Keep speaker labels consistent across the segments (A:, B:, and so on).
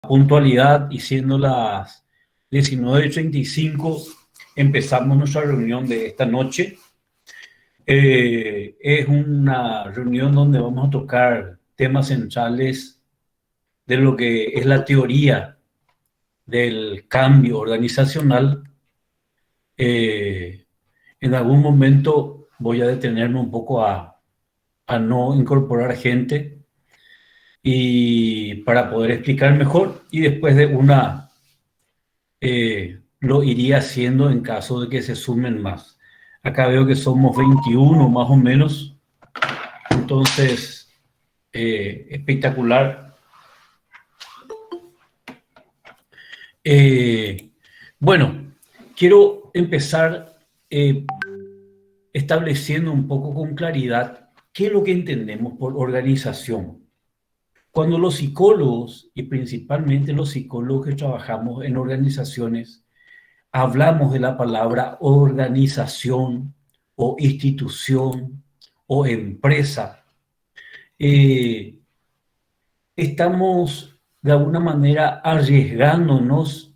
A: Puntualidad y siendo las 19:35, empezamos nuestra reunión de esta noche. Es una reunión donde vamos a tocar temas centrales de lo que es la teoría del cambio organizacional. En algún momento voy a detenerme un poco a no incorporar gente y para poder explicar mejor, y después de lo iría haciendo en caso de que se sumen más. Acá veo que somos 21 más o menos, entonces espectacular. Bueno, quiero empezar estableciendo un poco con claridad qué es lo que entendemos por organización. Cuando los psicólogos, y principalmente los psicólogos que trabajamos en organizaciones, hablamos de la palabra organización o institución o empresa, estamos de alguna manera arriesgándonos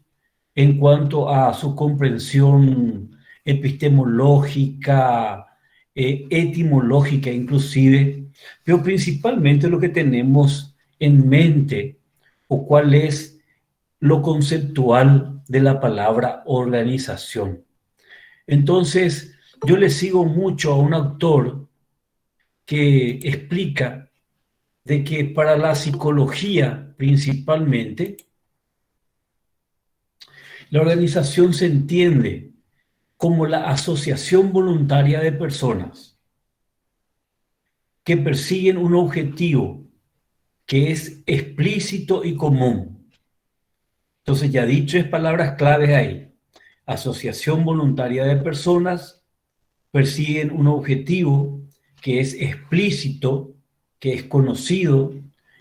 A: en cuanto a su comprensión epistemológica, etimológica inclusive, pero principalmente lo que tenemos en mente o cuál es lo conceptual de la palabra organización. Entonces, yo le sigo mucho a un autor que explica de que para la psicología principalmente, la organización se entiende como la asociación voluntaria de personas que persiguen un objetivo que es explícito y común. Entonces ya di tres palabras claves ahí. Asociación voluntaria de personas, persiguen un objetivo que es explícito, que es conocido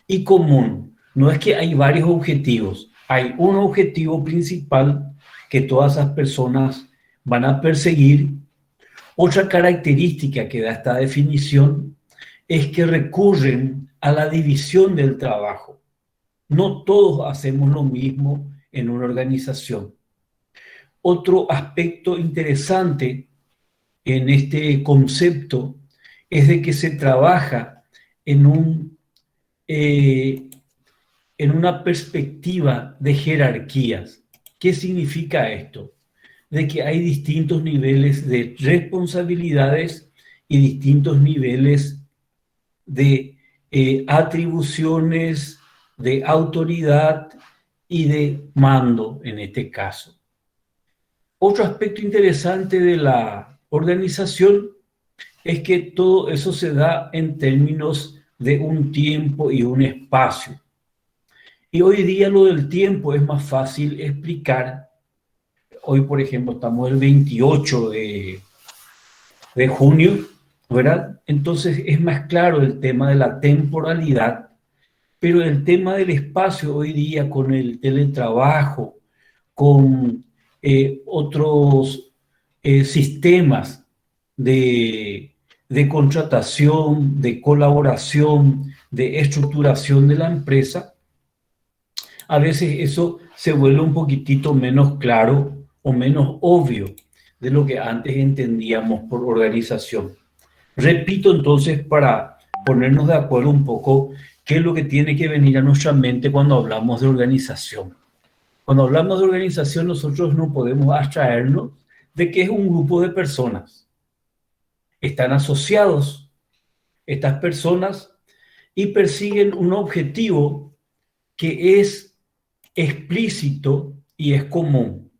A: y común. No es que hay varios objetivos, hay un objetivo principal que todas esas personas van a perseguir. Otra característica que da esta definición es que recurren a la división del trabajo. No todos hacemos lo mismo en una organización. Otro aspecto interesante en este concepto es de que se trabaja en una perspectiva de jerarquías. ¿Qué significa esto? De que hay distintos niveles de responsabilidades y distintos niveles de atribuciones, de autoridad y de mando en este caso. Otro aspecto interesante de la organización es que todo eso se da en términos de un tiempo y un espacio. Y hoy día lo del tiempo es más fácil explicar. Hoy, por ejemplo, estamos el 28 de junio, ¿verdad? Entonces es más claro el tema de la temporalidad, pero el tema del espacio hoy día con el teletrabajo, con otros sistemas de contratación, de colaboración, de estructuración de la empresa, a veces eso se vuelve un poquitito menos claro o menos obvio de lo que antes entendíamos por organización. Repito entonces para ponernos de acuerdo un poco qué es lo que tiene que venir a nuestra mente cuando hablamos de organización. Cuando hablamos de organización, nosotros no podemos abstraernos de que es un grupo de personas. Están asociados estas personas y persiguen un objetivo que es explícito y es común.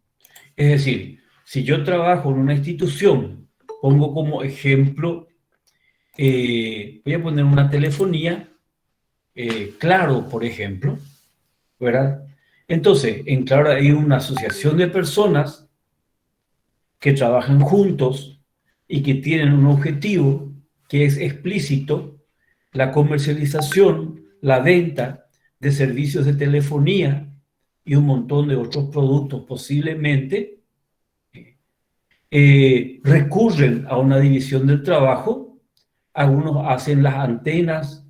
A: Es decir, si yo trabajo en una institución, pongo como ejemplo, voy a poner una telefonía, Claro, por ejemplo, ¿verdad? Entonces, en Claro hay una asociación de personas que trabajan juntos y que tienen un objetivo que es explícito, la comercialización, la venta de servicios de telefonía y un montón de otros productos posiblemente, recurren a una división del trabajo. Algunos hacen las antenas,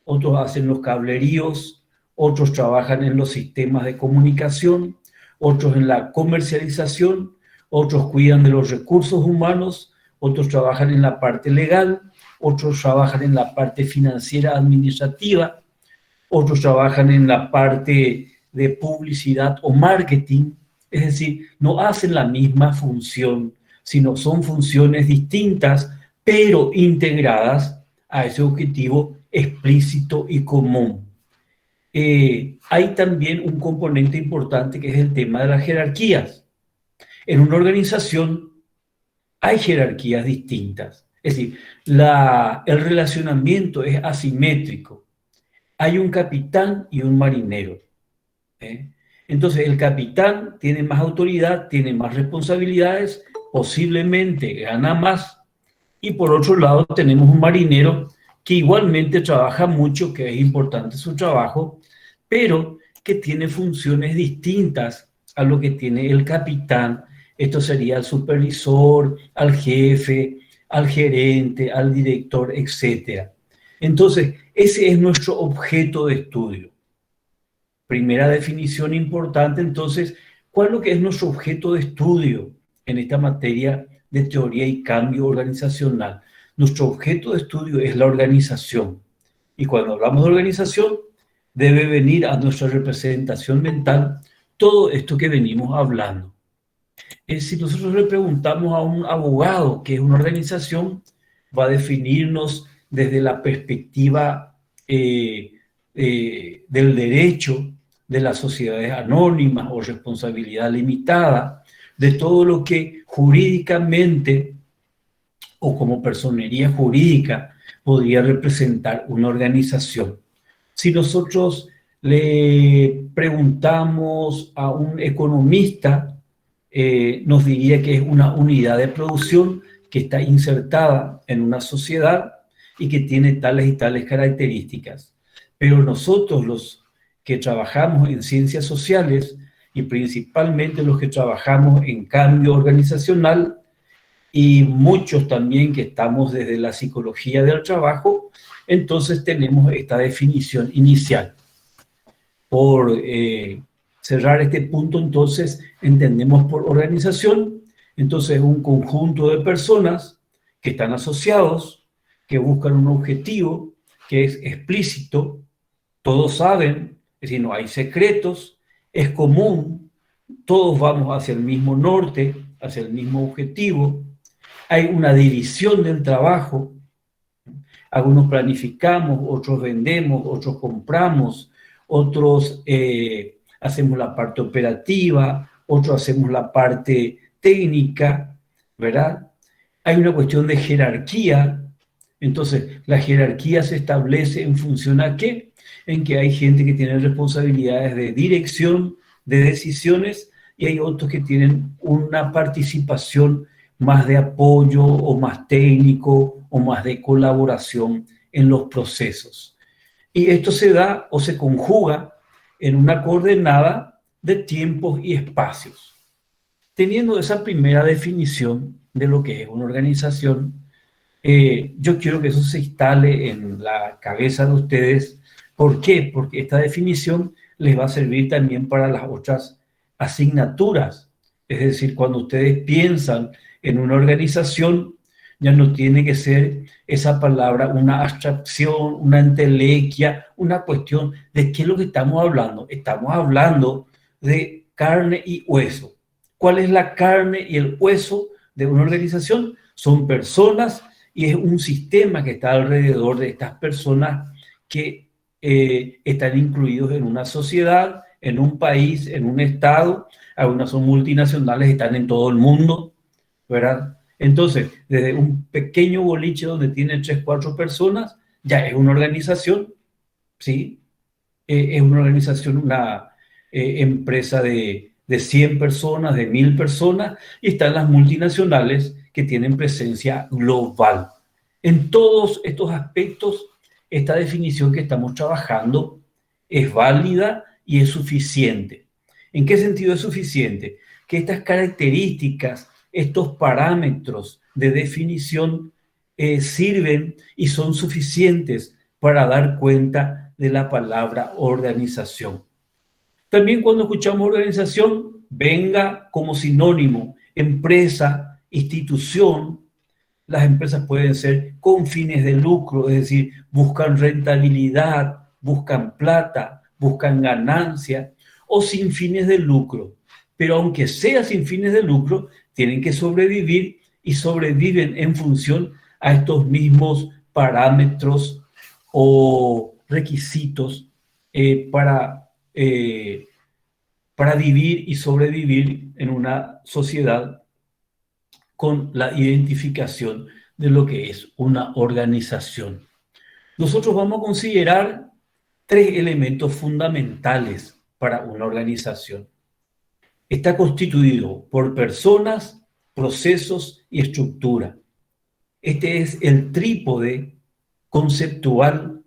A: otros hacen los cableríos, otros trabajan en los sistemas de comunicación, otros en la comercialización, otros cuidan de los recursos humanos, otros trabajan en la parte legal, otros trabajan en la parte financiera administrativa, otros trabajan en la parte de publicidad o marketing. Es decir, no hacen la misma función, sino son funciones distintas, pero integradas a ese objetivo explícito y común. Hay también un componente importante que es el tema de las jerarquías. En una organización hay jerarquías distintas. Es decir, el relacionamiento es asimétrico. Hay un capitán y un marinero. ¿Eh? Entonces, el capitán tiene más autoridad, tiene más responsabilidades, posiblemente gana más. Y por otro lado, tenemos un marinero que igualmente trabaja mucho, que es importante su trabajo, pero que tiene funciones distintas a lo que tiene el capitán. Esto sería al supervisor, al jefe, al gerente, al director, etc. Entonces, ese es nuestro objeto de estudio. Primera definición importante, entonces, ¿cuál es lo que es nuestro objeto de estudio en esta materia de teoría y cambio organizacional? Nuestro objeto de estudio es la organización. Y cuando hablamos de organización, debe venir a nuestra representación mental todo esto que venimos hablando. Si nosotros le preguntamos a un abogado qué es una organización, va a definirnos desde la perspectiva del derecho, de las sociedades anónimas o responsabilidad limitada, de todo lo que jurídicamente o como personería jurídica podría representar una organización. Si nosotros le preguntamos a un economista, nos diría que es una unidad de producción que está insertada en una sociedad y que tiene tales y tales características. Pero nosotros, los que trabajamos en ciencias sociales y principalmente los que trabajamos en cambio organizacional y muchos también que estamos desde la psicología del trabajo, entonces tenemos esta definición inicial. Por cerrar este punto, entonces, entendemos por organización, entonces un conjunto de personas que están asociados, que buscan un objetivo que es explícito, todos saben, es decir, no hay secretos, es común, todos vamos hacia el mismo norte, hacia el mismo objetivo, hay una división del trabajo, algunos planificamos, otros vendemos, otros compramos, otros hacemos la parte operativa, otros hacemos la parte técnica, ¿verdad? Hay una cuestión de jerarquía, entonces la jerarquía se establece en función a qué, en que hay gente que tiene responsabilidades de dirección, de decisiones, y hay otros que tienen una participación más de apoyo o más técnico o más de colaboración en los procesos. Y esto se da o se conjuga en una coordenada de tiempos y espacios. Teniendo esa primera definición de lo que es una organización, yo quiero que eso se instale en la cabeza de ustedes. ¿Por qué? Porque esta definición les va a servir también para las otras asignaturas. Es decir, cuando ustedes piensan en una organización, ya no tiene que ser esa palabra una abstracción, una entelequia, una cuestión de qué es lo que estamos hablando. Estamos hablando de carne y hueso. ¿Cuál es la carne y el hueso de una organización? Son personas y es un sistema que está alrededor de estas personas que están incluidos en una sociedad, en un país, en un estado. Algunas son multinacionales, están en todo el mundo, ¿verdad? Entonces, desde un pequeño boliche donde tiene 3, 4 personas, ya es una organización, ¿sí? Es una organización, una empresa de 100 personas, de 1000 personas, y están las multinacionales que tienen presencia global. En todos estos aspectos, esta definición que estamos trabajando es válida y es suficiente. ¿En qué sentido es suficiente? Que estas características, estos parámetros de definición sirven y son suficientes para dar cuenta de la palabra organización. También cuando escuchamos organización, venga como sinónimo empresa, institución. Las empresas pueden ser con fines de lucro, es decir, buscan rentabilidad, buscan plata, buscan ganancia, o sin fines de lucro. Pero aunque sea sin fines de lucro, tienen que sobrevivir y sobreviven en función a estos mismos parámetros o requisitos para vivir y sobrevivir en una sociedad con la identificación de lo que es una organización. Nosotros vamos a considerar tres elementos fundamentales para una organización. Está constituido por personas, procesos y estructura. Este es el trípode conceptual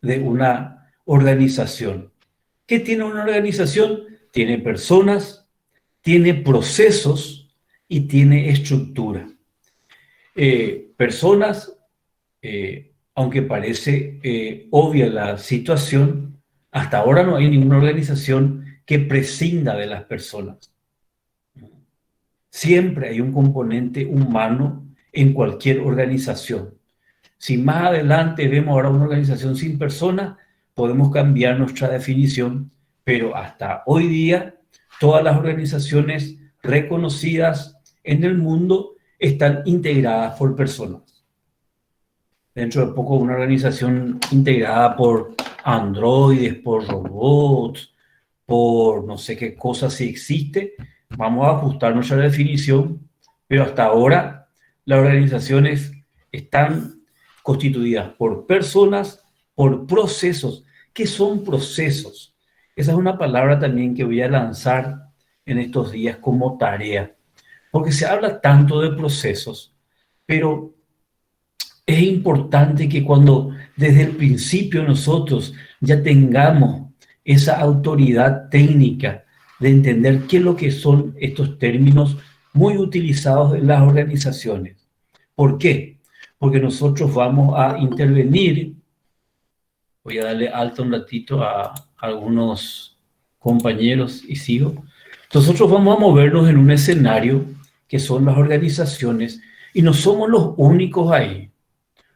A: de una organización. ¿Qué tiene una organización? Tiene personas, tiene procesos y tiene estructura. Personas, aunque parece obvia la situación, hasta ahora no hay ninguna organización que prescinda de las personas. Siempre hay un componente humano en cualquier organización. Si más adelante vemos ahora una organización sin personas, podemos cambiar nuestra definición, pero hasta hoy día todas las organizaciones reconocidas en el mundo están integradas por personas. Dentro de poco una organización integrada por androides, por robots, por no sé qué cosa si existe, vamos a ajustar nuestra definición, pero hasta ahora las organizaciones están constituidas por personas, por procesos. ¿Qué son procesos? Esa es una palabra también que voy a lanzar en estos días como tarea, porque se habla tanto de procesos, pero es importante que cuando desde el principio nosotros ya tengamos esa autoridad técnica de entender qué es lo que son estos términos muy utilizados en las organizaciones. ¿Por qué? Porque nosotros vamos a intervenir. Voy a darle alto un ratito a algunos compañeros y sigo. Nosotros vamos a movernos en un escenario que son las organizaciones y no somos los únicos ahí.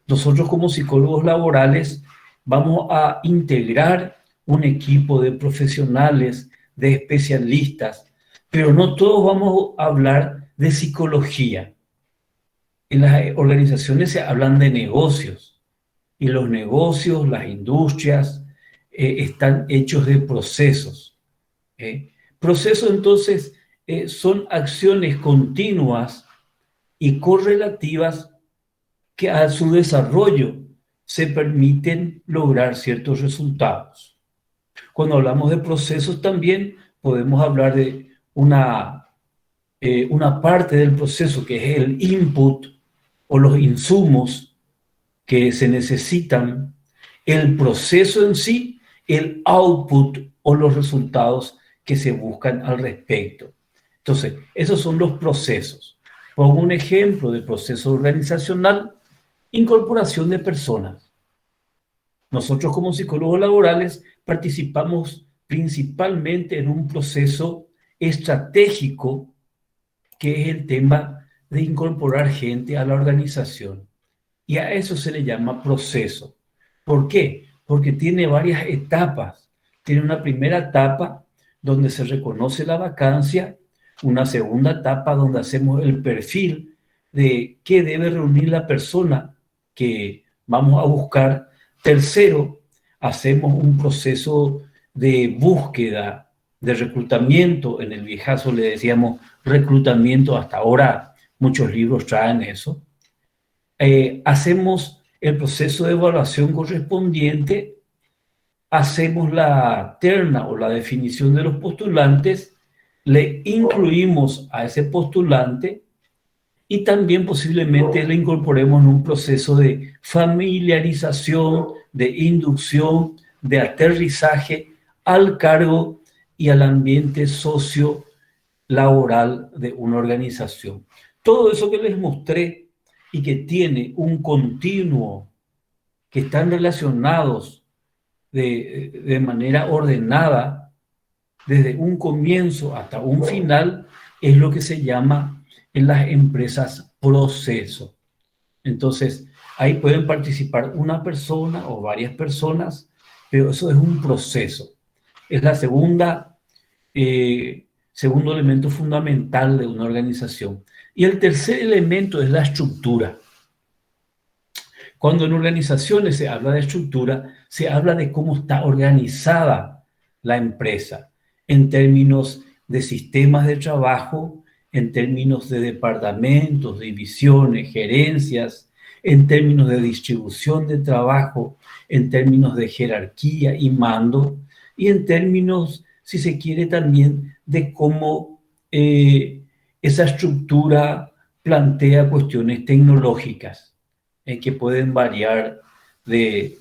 A: Nosotros como psicólogos laborales vamos a integrar un equipo de profesionales, de especialistas, pero no todos vamos a hablar de psicología. En las organizaciones se hablan de negocios y los negocios, las industrias, están hechos de procesos. Procesos entonces son acciones continuas y correlativas que a su desarrollo se permiten lograr ciertos resultados. Cuando hablamos de procesos también podemos hablar de una parte del proceso que es el input o los insumos que se necesitan, el proceso en sí, el output o los resultados que se buscan al respecto. Entonces, esos son los procesos. Pongo un ejemplo de proceso organizacional: incorporación de personas. Nosotros como psicólogos laborales participamos principalmente en un proceso estratégico que es el tema de incorporar gente a la organización. Y a eso se le llama proceso. ¿Por qué? Porque tiene varias etapas. Tiene una primera etapa donde se reconoce la vacancia, una segunda etapa donde hacemos el perfil de qué debe reunir la persona que vamos a buscar. Tercero, hacemos un proceso de búsqueda, de reclutamiento. En el viejazo le decíamos reclutamiento, hasta ahora muchos libros traen eso. Hacemos el proceso de evaluación correspondiente, hacemos la terna o la definición de los postulantes, le incluimos a ese postulante y también posiblemente le incorporemos en un proceso de familiarización, de inducción, de aterrizaje al cargo y al ambiente socio-laboral de una organización. Todo eso que les mostré y que tiene un continuo, que están relacionados de manera ordenada, desde un comienzo hasta un final, es lo que se llama en las empresas proceso. Entonces, ahí pueden participar una persona o varias personas, pero eso es un proceso. Es la segundo elemento fundamental de una organización. Y el tercer elemento es la estructura. Cuando en organizaciones se habla de estructura, se habla de cómo está organizada la empresa en términos de sistemas de trabajo, en términos de departamentos, divisiones, gerencias, en términos de distribución de trabajo, en términos de jerarquía y mando, y en términos, si se quiere, también de cómo esa estructura plantea cuestiones tecnológicas que pueden variar de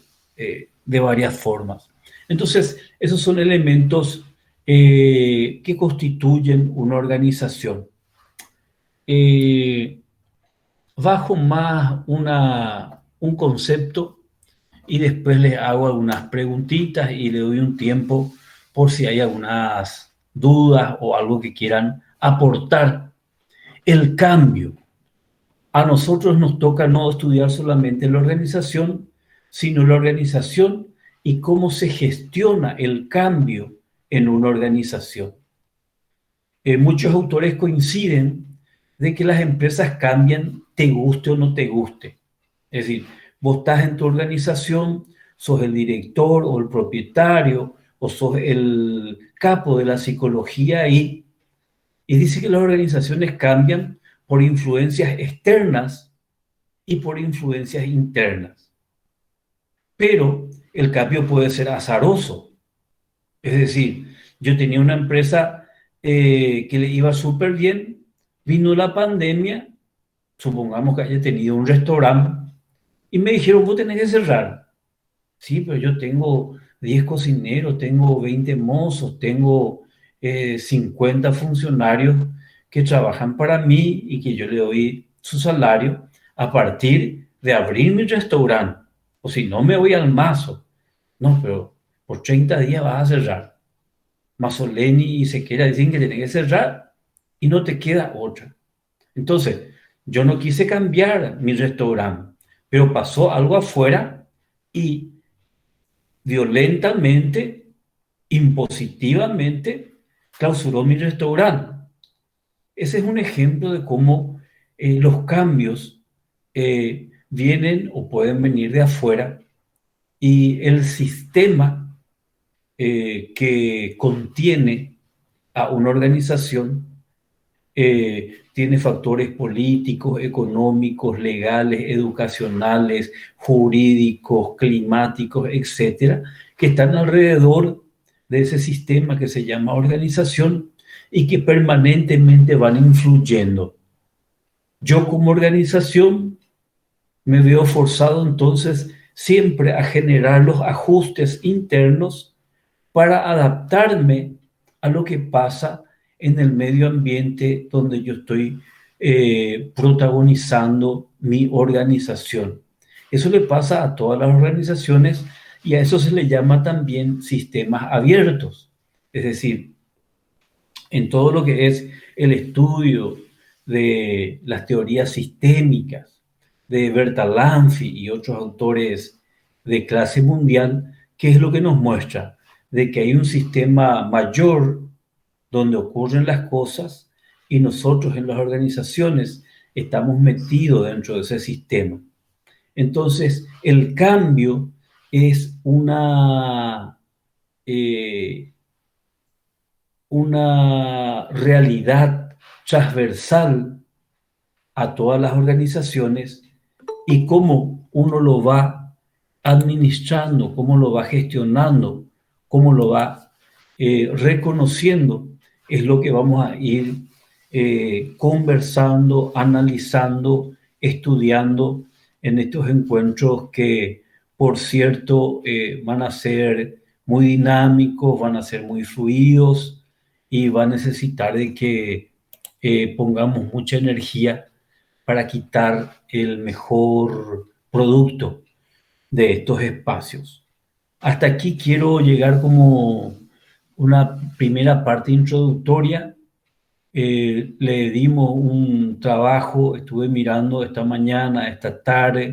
A: varias formas. Entonces, esos son elementos que constituyen una organización. Eh, Bajo más un concepto y después les hago algunas preguntitas y le doy un tiempo por si hay algunas dudas o algo que quieran aportar. El cambio. A nosotros nos toca no estudiar solamente la organización, sino la organización y cómo se gestiona el cambio en una organización. Muchos autores coinciden de que las empresas cambian te guste o no te guste. Es decir, vos estás en tu organización, sos el director o el propietario o sos el capo de la psicología ahí, y dice que las organizaciones cambian por influencias externas y por influencias internas. Pero el cambio puede ser azaroso. Es decir, yo tenía una empresa que le iba súper bien, vino la pandemia, supongamos que haya tenido un restaurante, y me dijeron, vos tenés que cerrar. Sí, pero yo tengo 10 cocineros, tengo 20 mozos, tengo 50 funcionarios que trabajan para mí y que yo le doy su salario a partir de abrir mi restaurante. O si no, me voy al mazo. No, pero por 30 días vas a cerrar. Mazzoleni y Sequeira dicen que tienen que cerrar y no te queda otra. Entonces, yo no quise cambiar mi restaurante, pero pasó algo afuera y violentamente, impositivamente, clausuró mi restaurante. Ese es un ejemplo de cómo los cambios vienen o pueden venir de afuera y el sistema que contiene a una organización tiene factores políticos, económicos, legales, educacionales, jurídicos, climáticos, etcétera, que están alrededor de ese sistema que se llama organización y que permanentemente van influyendo. Yo como organización me veo forzado entonces siempre a generar los ajustes internos para adaptarme a lo que pasa en el medio ambiente donde yo estoy protagonizando mi organización. Eso le pasa a todas las organizaciones y a eso se le llama también sistemas abiertos. Es decir, en todo lo que es el estudio de las teorías sistémicas de Bertalanffy y otros autores de clase mundial, ¿qué es lo que nos muestra? De que hay un sistema mayor donde ocurren las cosas y nosotros en las organizaciones estamos metidos dentro de ese sistema. Entonces, el cambio es una realidad transversal a todas las organizaciones y cómo uno lo va administrando, cómo lo va gestionando, cómo lo va reconociendo, es lo que vamos a ir conversando, analizando, estudiando en estos encuentros que, por cierto, van a ser muy dinámicos, van a ser muy fluidos y va a necesitar de que pongamos mucha energía para quitar el mejor producto de estos espacios. Hasta aquí quiero llegar como una primera parte introductoria. Le dimos un trabajo, estuve mirando esta mañana, esta tarde,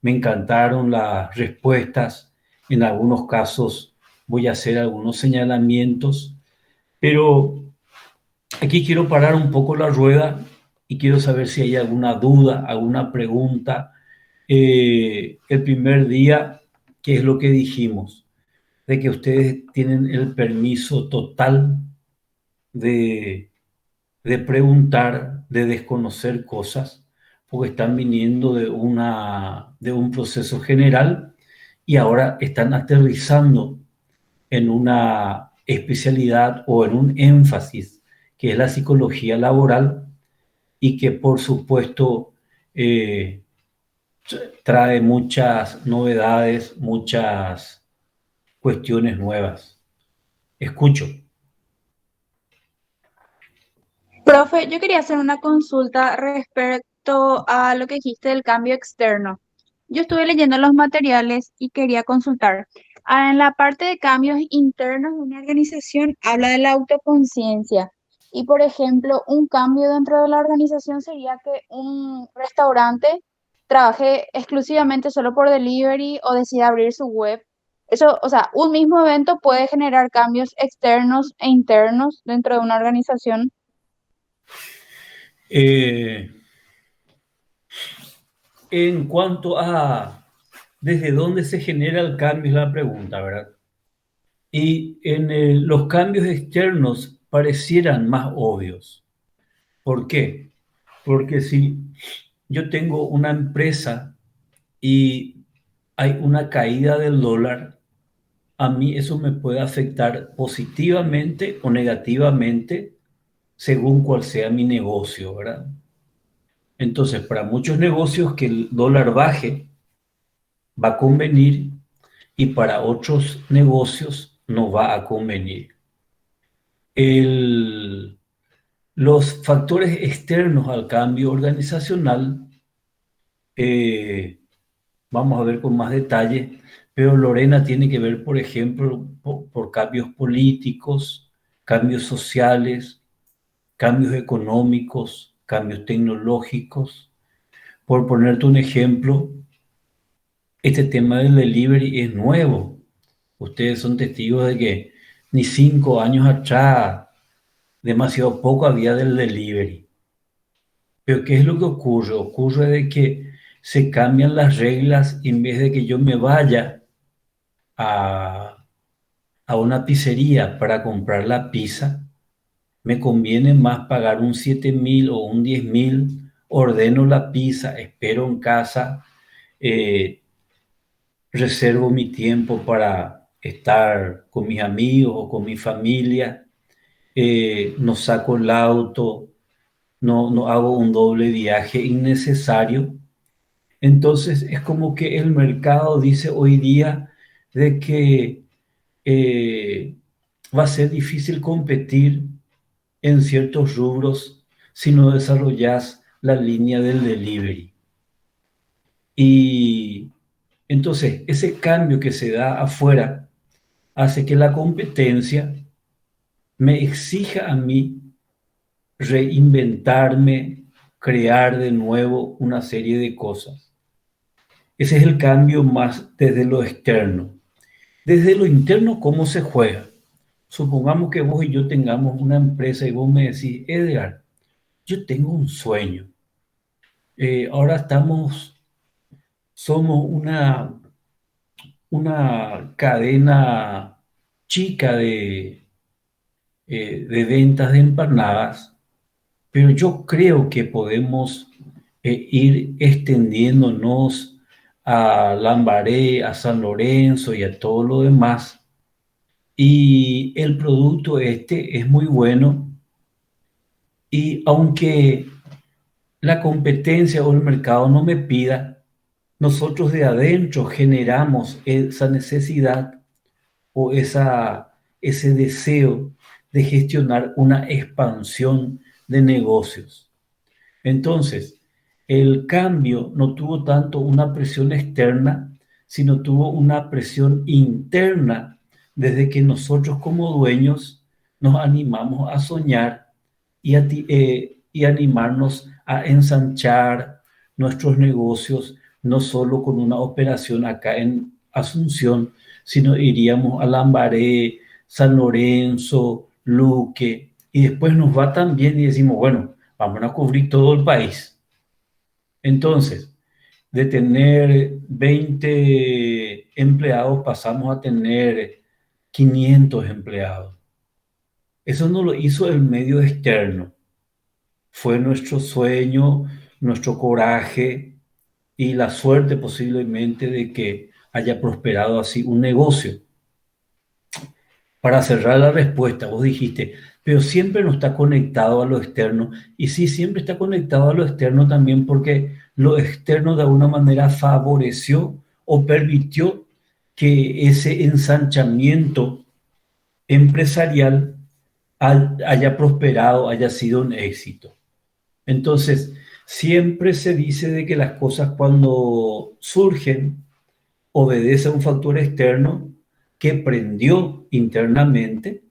A: me encantaron las respuestas. En algunos casos voy a hacer algunos señalamientos, pero aquí quiero parar un poco la rueda y quiero saber si hay alguna duda, alguna pregunta. El primer día, ¿qué es lo que dijimos? De que ustedes tienen el permiso total de, de preguntar, de desconocer cosas, porque están viniendo de un proceso general y ahora están aterrizando en una especialidad o en un énfasis que es la psicología laboral y que por supuesto eh, trae muchas novedades, muchas cuestiones nuevas. Escucho.
B: Profe, yo quería hacer una consulta respecto a lo que dijiste del cambio externo. Yo estuve leyendo los materiales y quería consultar. En la parte de cambios internos de una organización habla de la autoconciencia. Y, por ejemplo, un cambio dentro de la organización sería que un restaurante trabaje exclusivamente solo por delivery o decida abrir su web. Eso, o sea, un mismo evento puede generar cambios externos e internos dentro de una organización.
A: Eh, en cuanto a desde dónde se genera el cambio es la pregunta, ¿verdad? Y los cambios externos parecieran más obvios. ¿Por qué? Porque si yo tengo una empresa y hay una caída del dólar, a mí eso me puede afectar positivamente o negativamente según cuál sea mi negocio, ¿verdad? Entonces, para muchos negocios que el dólar baje va a convenir y para otros negocios no va a convenir. El, los factores externos al cambio organizacional, eh, vamos a ver con más detalle, pero Lorena tiene que ver, por ejemplo, por cambios políticos, cambios sociales, cambios económicos, cambios tecnológicos. Por ponerte un ejemplo, este tema del delivery es nuevo. Ustedes son testigos de que ni 5 años atrás, demasiado poco había del delivery. Pero ¿qué es lo que ocurre? Ocurre de que se cambian las reglas y en vez de que yo me vaya a, a una pizzería para comprar la pizza, me conviene más pagar un 7.000 o un 10.000, ordeno la pizza, espero en casa, eh, reservo mi tiempo para estar con mis amigos o con mi familia, no saco el auto, no hago un doble viaje innecesario. Entonces es como que el mercado dice hoy día de que eh, va a ser difícil competir en ciertos rubros si no desarrollas la línea del delivery. Y entonces ese cambio que se da afuera hace que la competencia me exija a mí reinventarme, crear de nuevo una serie de cosas. Ese es el cambio más desde lo externo. Desde lo interno, ¿cómo se juega? Supongamos que vos y yo tengamos una empresa y vos me decís, Edgar, yo tengo un sueño. Ahora somos una cadena chica de ventas de empanadas, pero yo creo que podemos ir extendiéndonos a Lambaré, a San Lorenzo y a todo lo demás. Y el producto este es muy bueno y aunque la competencia o el mercado no me pida, nosotros de adentro generamos esa necesidad o ese deseo de gestionar una expansión de negocios. Entonces, el cambio no tuvo tanto una presión externa, sino tuvo una presión interna desde que nosotros como dueños nos animamos a soñar y animarnos a ensanchar nuestros negocios, no solo con una operación acá en Asunción, sino iríamos a Lambaré, San Lorenzo, Luque, y después nos va tan bien y decimos, bueno, vamos a cubrir todo el país. Entonces, de tener 20 empleados pasamos a tener 500 empleados. Eso no lo hizo el medio externo. Fue nuestro sueño, nuestro coraje y la suerte posiblemente de que haya prosperado así un negocio. Para cerrar la respuesta, vos dijiste, pero siempre no está conectado a lo externo. Y sí, siempre está conectado a lo externo también porque lo externo de alguna manera favoreció o permitió que ese ensanchamiento empresarial haya prosperado, haya sido un éxito. Entonces, siempre se dice de que las cosas cuando surgen obedecen a un factor externo que prendió internamente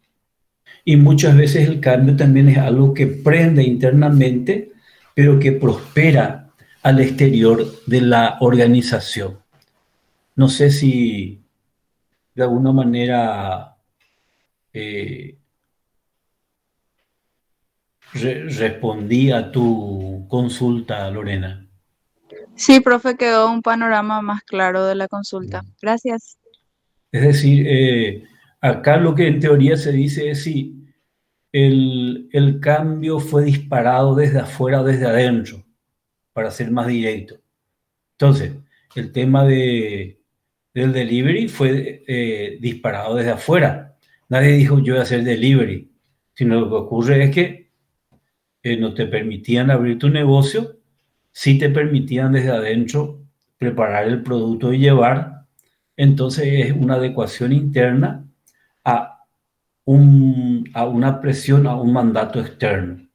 A: y muchas veces el cambio también es algo que prende internamente, pero que prospera al exterior de la organización. No sé si de alguna manera eh, respondí a tu consulta, Lorena.
B: Sí, profe, quedó un panorama más claro de la consulta. Gracias.
A: Es decir, acá lo que en teoría se dice es si el cambio fue disparado desde afuera o desde adentro, para ser más directo. Entonces, el tema del delivery fue disparado desde afuera. Nadie dijo yo voy a hacer delivery, sino lo que ocurre es que no te permitían abrir tu negocio, sí te permitían desde adentro preparar el producto y llevar. Entonces es una adecuación interna a, a una presión, a un mandato externo,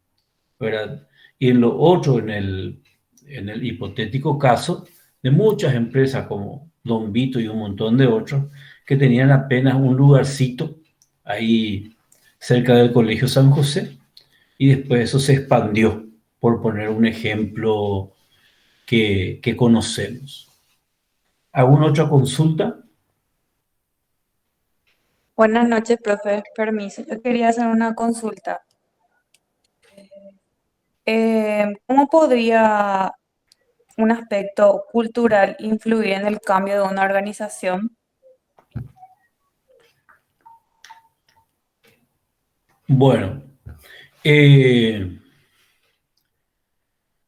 A: ¿verdad? Y en lo otro, en el hipotético caso de muchas empresas como Don Vito y un montón de otros que tenían apenas un lugarcito ahí cerca del Colegio San José y después eso se expandió, por poner un ejemplo que conocemos. ¿Alguna otra consulta?
C: Buenas noches, profe. Permiso. Yo quería hacer una consulta. ¿Cómo podría un aspecto cultural influir en el cambio de una organización?
A: Bueno,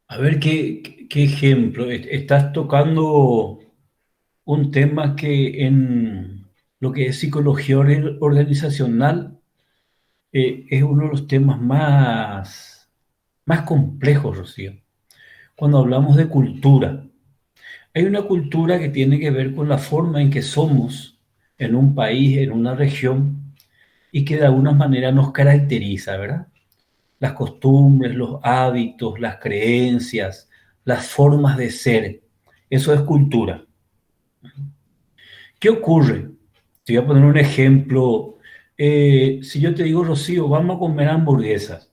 A: a ver qué ejemplo. Estás tocando un tema que en lo que es psicología organizacional es uno de los temas más complejos, Rocío. Cuando hablamos de cultura, hay una cultura que tiene que ver con la forma en que somos en un país, en una región, y que de alguna manera nos caracteriza, ¿verdad? Las costumbres, los hábitos, las creencias, las formas de ser. Eso es cultura. ¿Qué ocurre? Te voy a poner un ejemplo. Si yo te digo, Rocío, vamos a comer hamburguesas,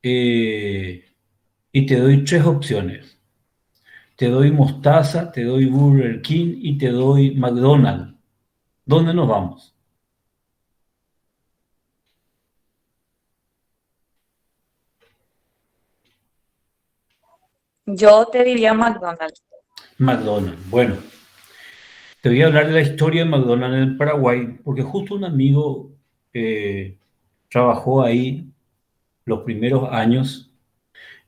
A: eh, y te doy tres opciones. Te doy Mostaza, te doy Burger King y te doy McDonald's. ¿Dónde nos vamos?
C: Yo te diría McDonald's.
A: McDonald's. Bueno, te voy a hablar de la historia de McDonald's en el Paraguay, porque justo un amigo trabajó ahí los primeros años.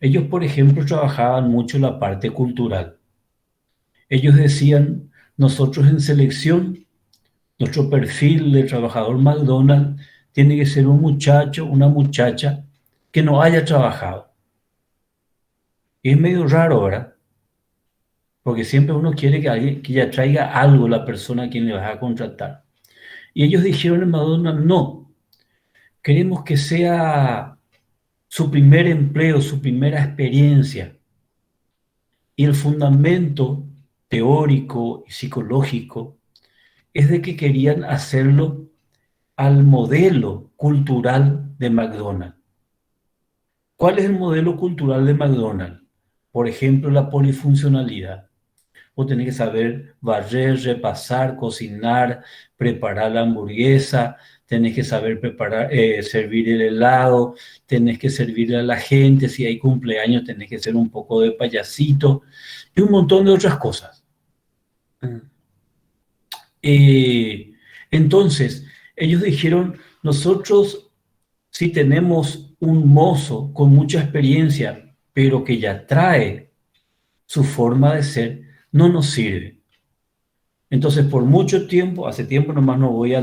A: Ellos, por ejemplo, trabajaban mucho la parte cultural. Ellos decían, nosotros en selección, nuestro perfil de trabajador McDonald's tiene que ser un muchacho, una muchacha que no haya trabajado. Y es medio raro, ¿verdad? Porque siempre uno quiere que alguien que ya traiga algo la persona a quien le vas a contratar. Y ellos dijeron en McDonald's, no, queremos que sea su primer empleo, su primera experiencia. Y el fundamento teórico y psicológico es de que querían hacerlo al modelo cultural de McDonald's. ¿Cuál es el modelo cultural de McDonald's? Por ejemplo, la polifuncionalidad. Vos tenés que saber barrer, repasar, cocinar, preparar la hamburguesa, tenés que saber preparar, servir el helado, tenés que servirle a la gente, si hay cumpleaños tenés que ser un poco de payasito y un montón de otras cosas. Eh, entonces, ellos dijeron, nosotros si tenemos un mozo con mucha experiencia, pero que ya trae su forma de ser, no nos sirve. Entonces, por mucho tiempo, hace tiempo nomás no voy a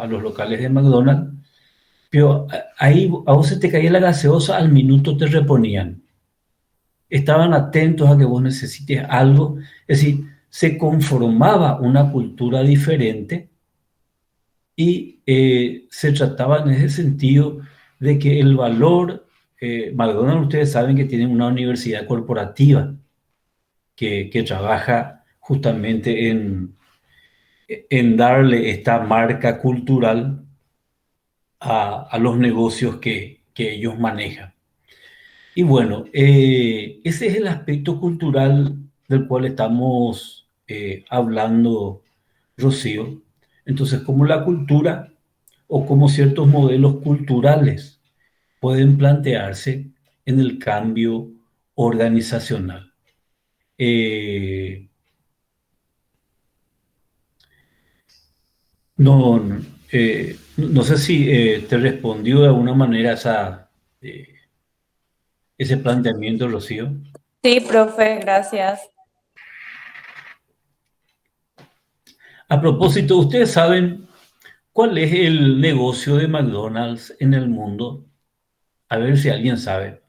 A: los locales de McDonald's, pero ahí a vos se te caía la gaseosa, al minuto te reponían. Estaban atentos a que vos necesites algo, es decir, se conformaba una cultura diferente y se trataba en ese sentido de que el valor, McDonald's ustedes saben que tiene una universidad corporativa que trabaja justamente en darle esta marca cultural a los negocios que ellos manejan. Y bueno, ese es el aspecto cultural del cual estamos hablando, Rocío. Entonces, cómo la cultura o cómo ciertos modelos culturales pueden plantearse en el cambio organizacional. Eh, no, no sé si te respondió de alguna manera eh, ese planteamiento, Rocío.
C: Sí, profe, gracias.
A: A propósito, ¿ustedes saben cuál es el negocio de McDonald's en el mundo? A ver si alguien sabe.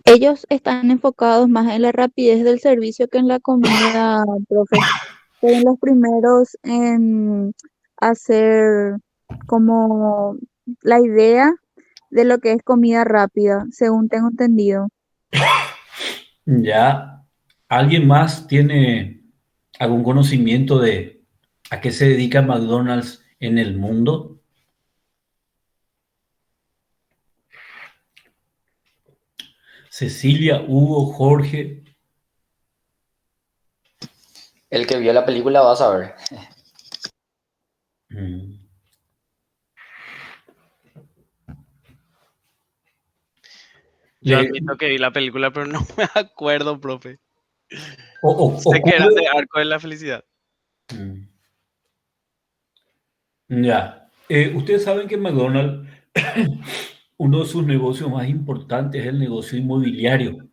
B: Ellos están enfocados más en la rapidez del servicio que en la comida, profe. Fueron los primeros en hacer como la idea de lo que es comida rápida, según tengo entendido.
A: ¿Ya alguien más tiene algún conocimiento de a qué se dedica McDonald's en el mundo? Cecilia, Hugo, Jorge.
D: El que vio la película va a saber.
A: Mm.
E: Yo
A: Le-
E: admito que vi la película, pero no me acuerdo, profe. Sé que era
A: ocurre-
E: de Arco de la Felicidad.
A: Mm. Ya. Ustedes saben que McDonald's, uno de sus negocios más importantes es el negocio inmobiliario.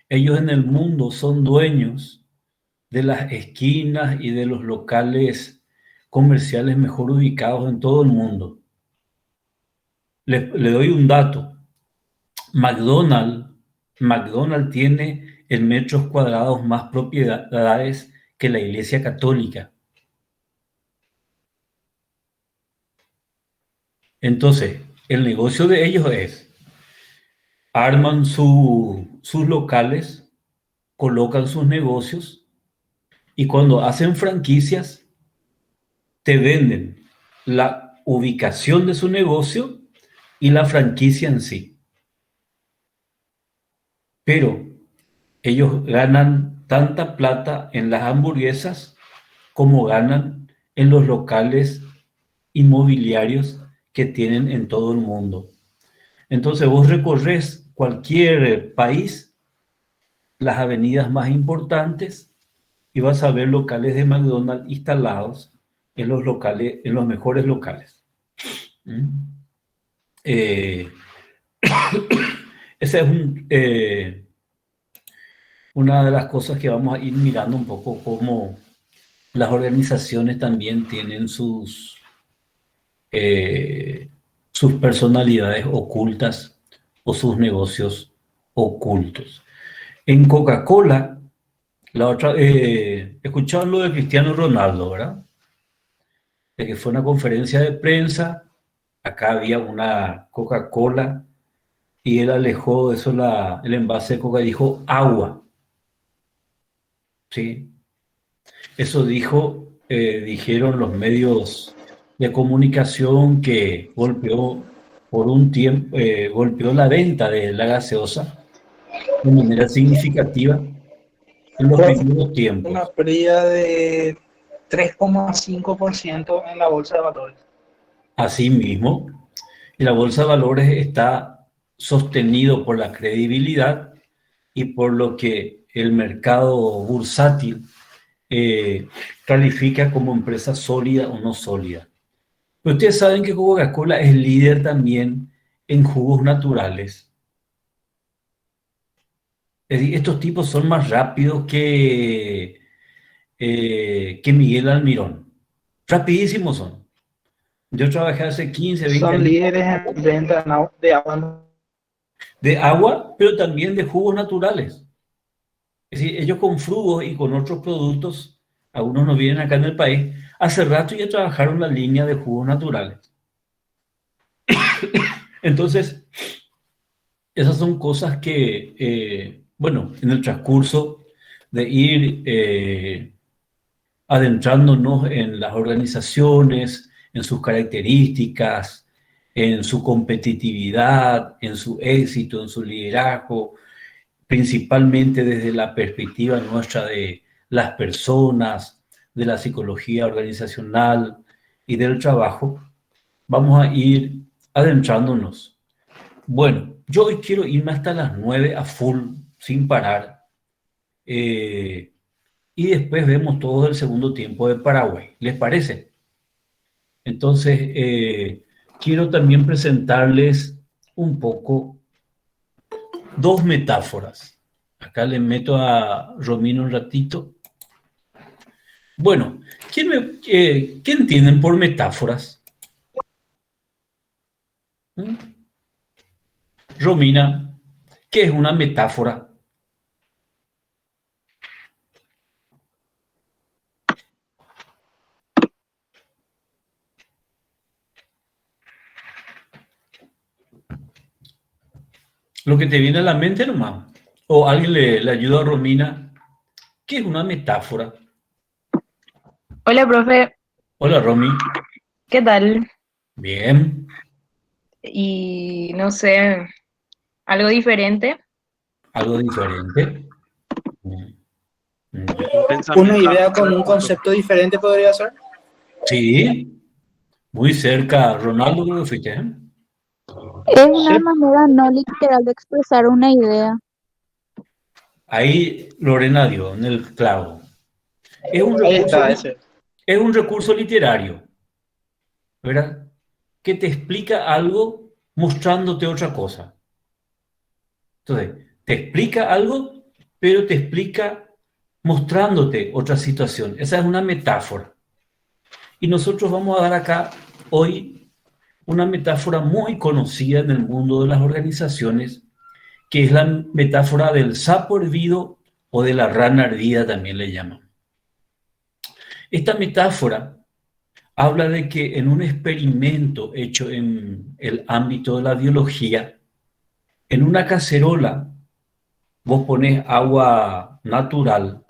A: Ellos en el mundo son dueños de las esquinas y de los locales comerciales mejor ubicados en todo el mundo. Le doy un dato. McDonald's tiene en metros cuadrados más propiedades que la Iglesia Católica. Entonces, el negocio de ellos es, arman sus locales, colocan sus negocios y cuando hacen franquicias, te venden la ubicación de su negocio y la franquicia en sí. Pero ellos ganan tanta plata en las hamburguesas como ganan en los locales inmobiliarios que tienen en todo el mundo. Entonces vos recorres cualquier país, las avenidas más importantes, y vas a ver locales de McDonald's instalados en los locales, en los mejores locales. ¿Mm? Esa es una de las cosas que vamos a ir mirando un poco, cómo las organizaciones también tienen sus personalidades ocultas o sus negocios ocultos. En Coca-Cola, escucharon lo de Cristiano Ronaldo, ¿verdad? De que fue una conferencia de prensa, acá había una Coca-Cola y él alejó de eso el envase de Coca y dijo agua. ¿sí? Eso dijeron los medios de comunicación que golpeó por un tiempo, golpeó la venta de la gaseosa de manera significativa en los primeros
F: Una
A: tiempos.
F: pérdida de 3,5% en la bolsa de valores.
A: Asimismo, y la bolsa de valores está sostenido por la credibilidad y por lo que el mercado bursátil califica como empresa sólida o no sólida. Pero ustedes saben que Coca-Cola es líder también en jugos naturales. Es decir, estos tipos son más rápidos que Miguel Almirón. Rapidísimos son. Yo trabajé hace 15, 20
F: Son
A: años
F: líderes en venta de agua.
A: de agua, pero también de jugos naturales. Es decir, ellos con frugos y con otros productos, algunos no vienen acá en el país, hace rato ya trabajaron la línea de jugos naturales. Entonces, esas son cosas que, bueno, en el transcurso de ir adentrándonos en las organizaciones, en sus características, en su competitividad, en su éxito, en su liderazgo, principalmente desde la perspectiva nuestra de las personas, de la psicología organizacional y del trabajo, vamos a ir adentrándonos. Bueno, yo hoy quiero irme hasta las 9 a full, sin parar, y después vemos todo el segundo tiempo de Paraguay. ¿Les parece? Entonces, quiero también presentarles un poco dos metáforas. Acá le meto a Romino un ratito. Bueno, ¿qué entienden por metáforas? ¿Mm? Romina, ¿qué es una metáfora? Lo que te viene a la mente nomás. O alguien le ayuda a Romina. ¿Qué es una metáfora?
B: Hola, profe,
A: Hola, Romy.
B: ¿qué tal?
A: Bien.
B: Y no sé, algo diferente.
A: Algo diferente. Mm, yo-
E: Un
F: Una
E: pensamiento
F: idea con un
E: abstracto, profe.
F: concepto diferente podría ser.
A: Sí, muy cerca. Ronaldo, creo que fuiste, ¿eh?
B: Es una
F: Sí,
B: manera no literal de expresar una idea.
A: Ahí Lorena dio en el clavo. Es un
F: ahí
A: recurso,
F: está, ese.
A: es un recurso literario, ¿verdad? Que te explica algo mostrándote otra cosa. Entonces, te explica algo, pero te explica mostrándote otra situación. Esa es una metáfora. Y nosotros vamos a dar acá hoy una metáfora muy conocida en el mundo de las organizaciones, que es la metáfora del sapo hervido o de la rana hervida, también le llaman. Esta metáfora habla de que en un experimento hecho en el ámbito de la biología, en una cacerola vos pones agua natural,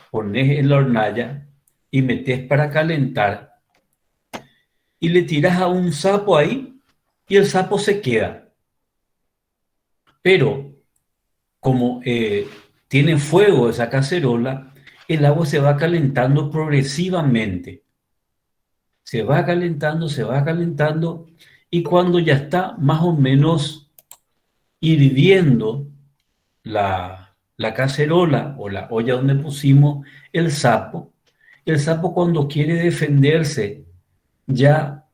A: pones en la hornalla y metes para calentar y le tiras a un sapo ahí y el sapo se queda. Pero como tiene fuego esa cacerola, el agua se va calentando progresivamente. Se va calentando y cuando ya está más o menos hirviendo la cacerola o la olla donde pusimos el sapo cuando quiere defenderse ya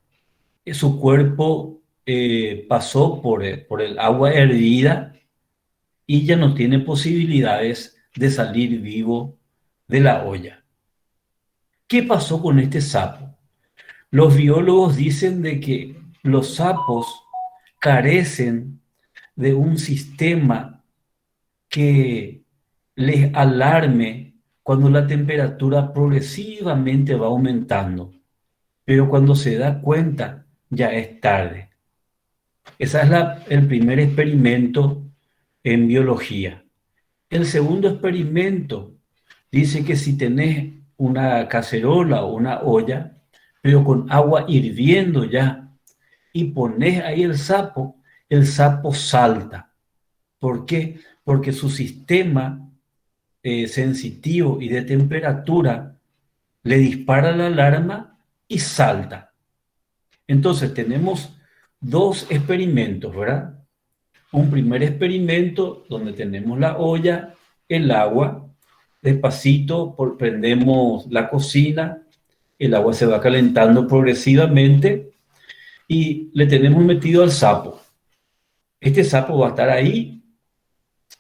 A: su cuerpo pasó por el agua hervida y ya no tiene posibilidades de salir vivo de la olla. ¿Qué pasó con este sapo? Los biólogos dicen de que los sapos carecen de un sistema que les alarme cuando la temperatura progresivamente va aumentando, pero cuando se da cuenta ya es tarde. Ese es el primer experimento en biología. El segundo experimento dice que si tenés una cacerola o una olla, pero con agua hirviendo ya, y pones ahí el sapo salta. ¿Por qué? Porque su sistema sensitivo y de temperatura le dispara la alarma y salta. Entonces tenemos dos experimentos, ¿verdad? Un primer experimento donde tenemos la olla, el agua, despacito prendemos la cocina, el agua se va calentando progresivamente y le tenemos metido al sapo. Este sapo va a estar ahí,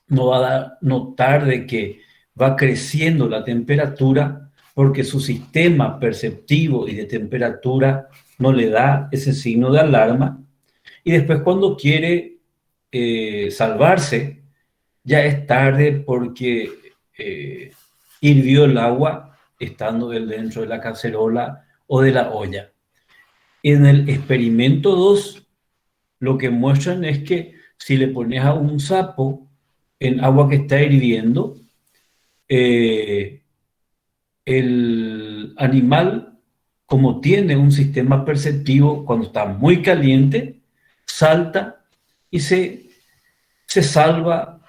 A: no va a notar de que va creciendo la temperatura porque su sistema perceptivo y de temperatura no le da ese signo de alarma. Y después cuando quiere salvarse, ya es tarde porque hirvió el agua estando él dentro de la cacerola o de la olla. En el experimento 2, lo que muestran es que si le pones a un sapo en agua que está hirviendo, el animal, como tiene un sistema perceptivo, cuando está muy caliente, salta y se salva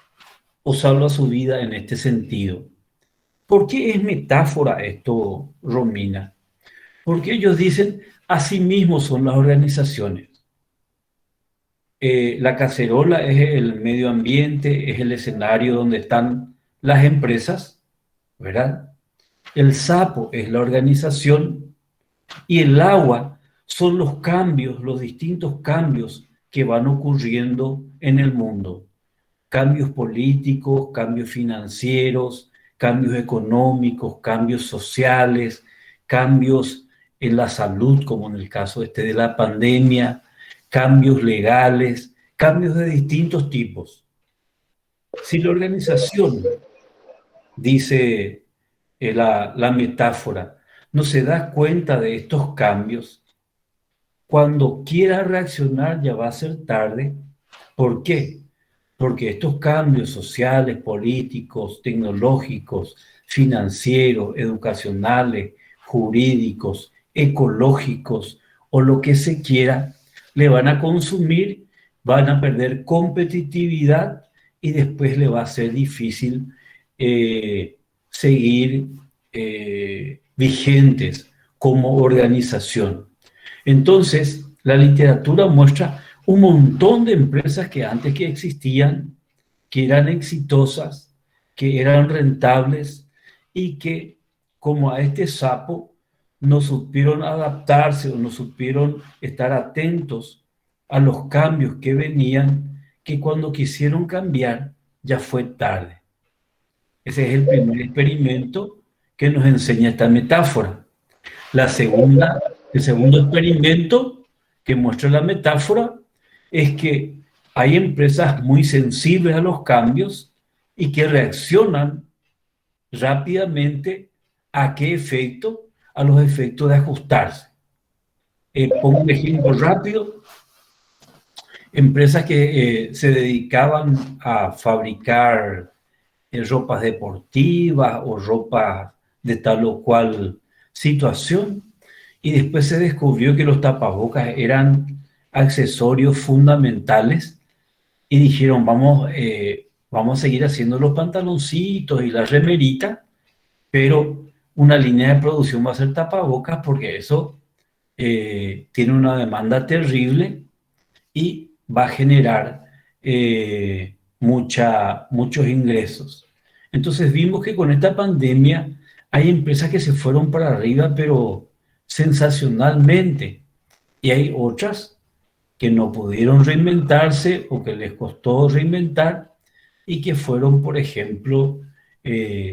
A: o salva su vida en este sentido. ¿Por qué es metáfora esto, Romina? Porque ellos dicen, así mismo son las organizaciones. La cacerola es el medio ambiente, es el escenario donde están las empresas, ¿verdad? El sapo es la organización y el agua son los cambios, los distintos cambios que van ocurriendo en el mundo. Cambios políticos, cambios financieros, cambios económicos, cambios sociales, cambios en la salud, como en el caso de la pandemia, cambios legales, cambios de distintos tipos. Si la organización, dice la metáfora, no se da cuenta de estos cambios, cuando quiera reaccionar ya va a ser tarde. ¿Por qué? Porque estos cambios sociales, políticos, tecnológicos, financieros, educacionales, jurídicos, ecológicos o lo que se quiera, le van a consumir, van a perder competitividad y después le va a ser difícil seguir vigentes como organización. Entonces, la literatura muestra un montón de empresas que antes que existían, que eran exitosas, que eran rentables y que, como a este sapo, no supieron adaptarse o no supieron estar atentos a los cambios que venían, que cuando quisieron cambiar ya fue tarde. Ese es el primer experimento que nos enseña esta metáfora. El segundo experimento que muestra la metáfora es que hay empresas muy sensibles a los cambios y que reaccionan rápidamente ¿a qué efecto? A los efectos de ajustarse. Pongo un ejemplo rápido. Empresas que se dedicaban a fabricar ropas deportivas o ropa de tal o cual situación, y después se descubrió que los tapabocas eran accesorios fundamentales y dijeron, vamos a seguir haciendo los pantaloncitos y la remerita, pero una línea de producción va a ser tapabocas porque eso tiene una demanda terrible y va a generar muchos ingresos. Entonces vimos que con esta pandemia hay empresas que se fueron para arriba, pero sensacionalmente, y hay otras que no pudieron reinventarse o que les costó reinventar y que fueron, por ejemplo,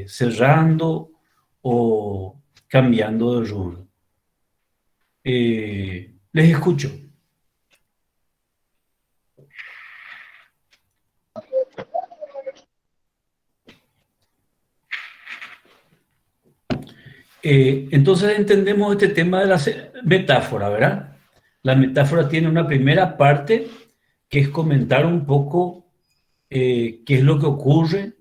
A: cerrando o cambiando de rubro. Les escucho. Entonces entendemos este tema de la metáfora, ¿verdad? La metáfora tiene una primera parte que es comentar un poco qué es lo que ocurre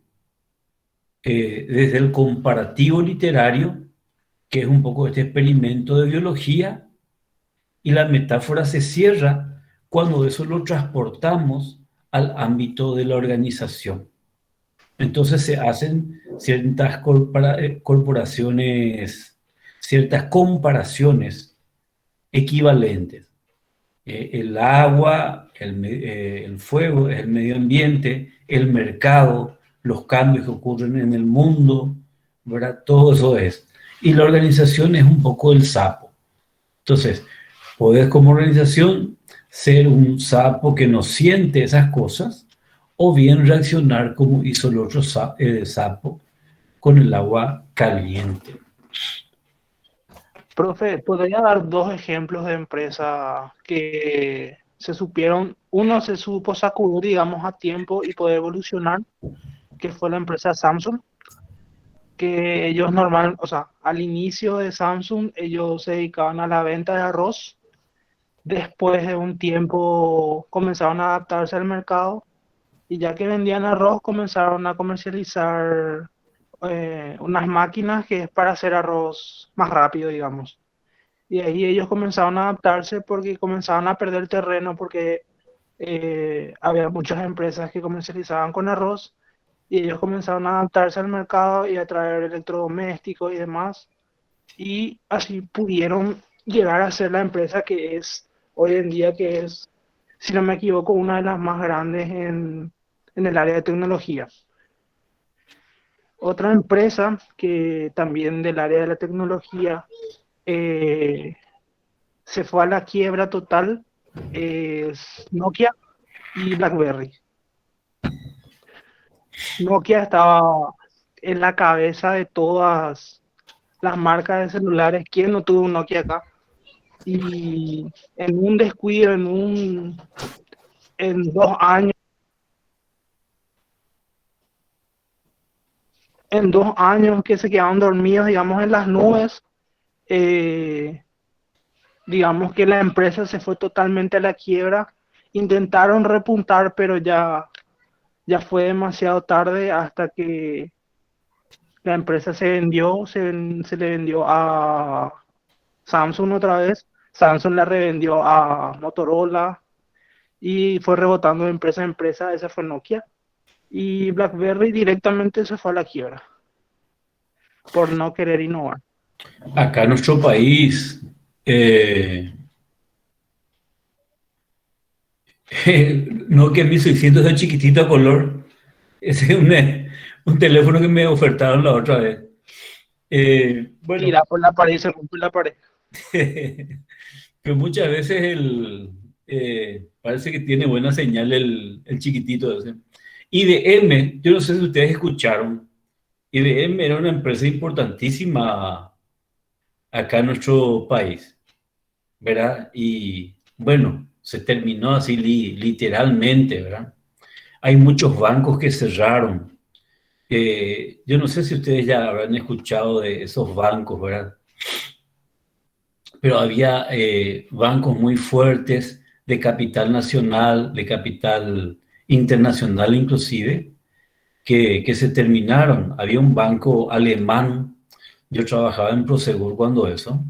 A: desde el comparativo literario, que es un poco este experimento de biología, y la metáfora se cierra cuando eso lo transportamos al ámbito de la organización. Entonces se hacen ciertas corporaciones, ciertas comparaciones equivalentes. El agua, el fuego, el medio ambiente, el mercado, los cambios que ocurren en el mundo, ¿verdad? Todo eso es. Y la organización es un poco el sapo. Entonces, podés como organización ser un sapo que no siente esas cosas, o bien reaccionar como hizo el otro sapo con el agua caliente.
F: Profe, ¿podría dar dos ejemplos de empresas que se supieron, uno se supo sacudir, digamos, a tiempo y poder evolucionar, que fue la empresa Samsung, que ellos o sea, al inicio de Samsung, ellos se dedicaban a la venta de arroz. Después de un tiempo comenzaron a adaptarse al mercado y ya que vendían arroz, comenzaron a comercializar unas máquinas que es para hacer arroz más rápido, digamos. Y ahí ellos comenzaron a adaptarse porque comenzaban a perder terreno porque había muchas empresas que comercializaban con arroz y ellos comenzaron a adaptarse al mercado y a traer electrodomésticos y demás. Y así pudieron llegar a ser la empresa que es hoy en día, que es, si no me equivoco, una de las más grandes en el área de tecnología. Otra empresa que también del área de la tecnología se fue a la quiebra total es Nokia y BlackBerry. Nokia estaba en la cabeza de todas las marcas de celulares. ¿Quién no tuvo un Nokia acá? Y en un descuido, en 2 años, que se quedaron dormidos, digamos, en las nubes, digamos que la empresa se fue totalmente a la quiebra. Intentaron repuntar, pero ya fue demasiado tarde hasta que la empresa se vendió, se le vendió a Samsung otra vez. Samsung la revendió a Motorola y fue rebotando de empresa a empresa. Esa fue Nokia. Y BlackBerry directamente se fue a la quiebra por no querer innovar.
A: Acá en nuestro país, Nokia 1600 es chiquitito a color. Ese es un teléfono que me ofertaron la otra vez. Bueno,
F: Tira por la pared y se rompe la pared.
A: pero muchas veces parece que tiene buena señal el chiquitito ese. IBM, yo no sé si ustedes escucharon, IBM era una empresa importantísima acá en nuestro país, ¿verdad? Y bueno, se terminó así literalmente, ¿verdad? Hay muchos bancos que cerraron. Yo no sé si ustedes ya habrán escuchado de esos bancos, ¿verdad? Pero había bancos muy fuertes de capital nacional, de capital internacional inclusive, que se terminaron. Había un banco alemán, yo trabajaba en Prosegur cuando eso,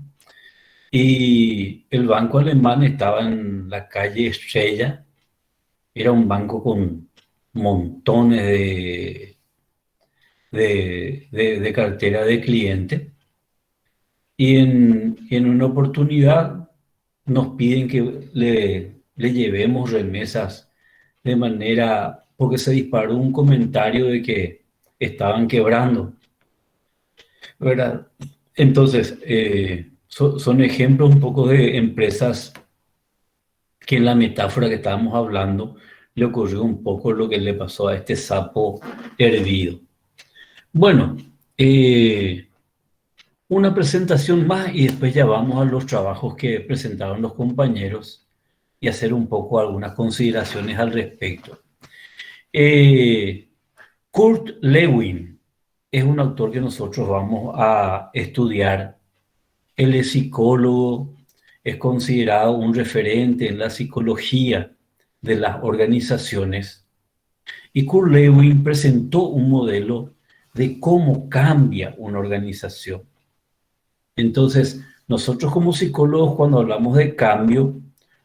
A: y el banco alemán estaba en la calle Estrella, era un banco con montones de cartera de cliente, y en una oportunidad nos piden que le llevemos remesas de manera, porque se disparó un comentario de que estaban quebrando, ¿verdad? Entonces, son ejemplos un poco de empresas que en la metáfora que estábamos hablando le ocurrió un poco lo que le pasó a este sapo hervido. Bueno, una presentación más y después ya vamos a los trabajos que presentaron los compañeros y hacer un poco algunas consideraciones al respecto. Kurt Lewin es un autor que nosotros vamos a estudiar. Él es psicólogo, es considerado un referente en la psicología de las organizaciones. Y Kurt Lewin presentó un modelo de cómo cambia una organización. Entonces, nosotros como psicólogos, cuando hablamos de cambio,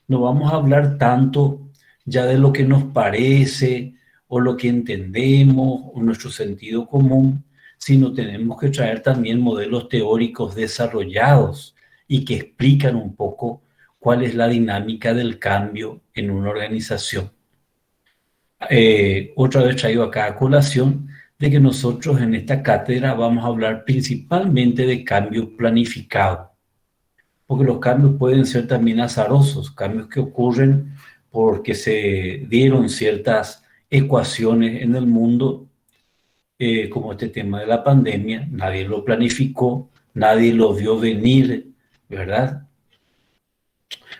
A: no vamos a hablar tanto ya de lo que nos parece o lo que entendemos o nuestro sentido común, sino tenemos que traer también modelos teóricos desarrollados y que explican un poco cuál es la dinámica del cambio en una organización. Otra vez traigo acá a colación de que nosotros en esta cátedra vamos a hablar principalmente de cambio planificado, porque los cambios pueden ser también azarosos, cambios que ocurren porque se dieron ciertas ecuaciones en el mundo, como este tema de la pandemia, nadie lo planificó, nadie lo vio venir, ¿verdad?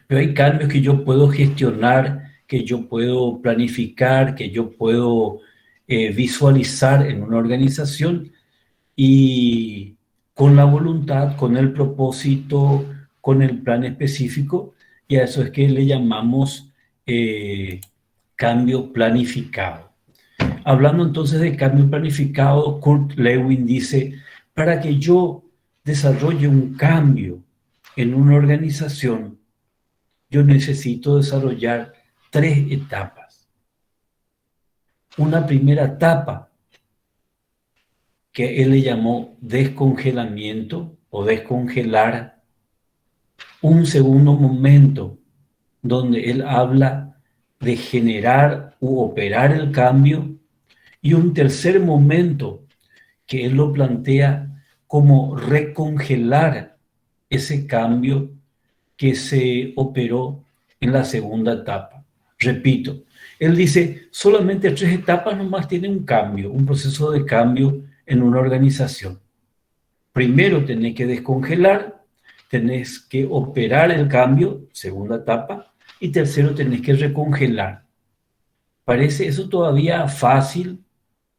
A: Pero hay cambios que yo puedo gestionar, que yo puedo planificar, que yo puedo visualizar en una organización y con la voluntad, con el propósito, con el plan específico, y a eso es que le llamamos cambio planificado. Hablando entonces de cambio planificado, Kurt Lewin dice, para que yo desarrolle un cambio en una organización, yo necesito desarrollar 3 etapas. Una primera etapa que él le llamó descongelamiento o descongelar. Un segundo momento donde él habla de generar u operar el cambio. Y un tercer momento que él lo plantea como recongelar ese cambio que se operó en la segunda etapa. Repito, él dice, solamente 3 etapas nomás tiene un cambio, un proceso de cambio en una organización. Primero tenés que descongelar, tenés que operar el cambio, segunda etapa, y tercero tenés que recongelar. Parece eso todavía fácil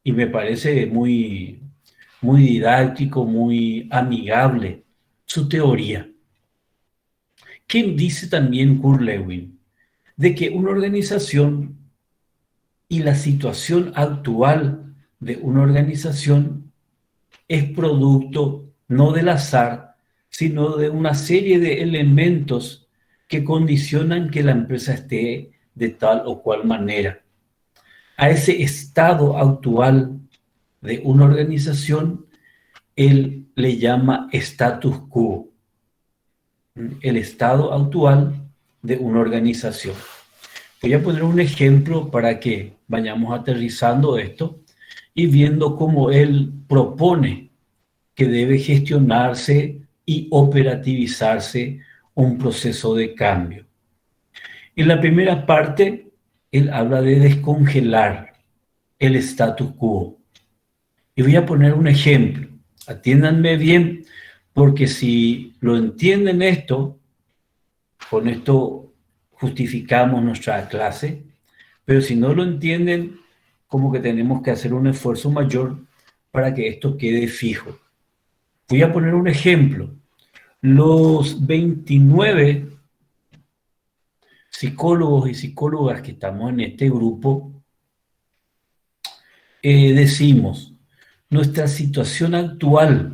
A: y me parece muy, muy didáctico, muy amigable su teoría. ¿Qué dice también Kurt Lewin? De que una organización y la situación actual de una organización es producto no del azar, sino de una serie de elementos que condicionan que la empresa esté de tal o cual manera. A ese estado actual de una organización, él le llama status quo, el estado actual de una organización. Voy a poner un ejemplo para que vayamos aterrizando esto y viendo cómo él propone que debe gestionarse y operativizarse un proceso de cambio. En la primera parte, él habla de descongelar el status quo. Y voy a poner un ejemplo. Atiéndanme bien, porque si lo entienden esto, con esto justificamos nuestra clase, pero si no lo entienden, como que tenemos que hacer un esfuerzo mayor para que esto quede fijo. Voy a poner un ejemplo. Los 29 psicólogos y psicólogas que estamos en este grupo, decimos, nuestra situación actual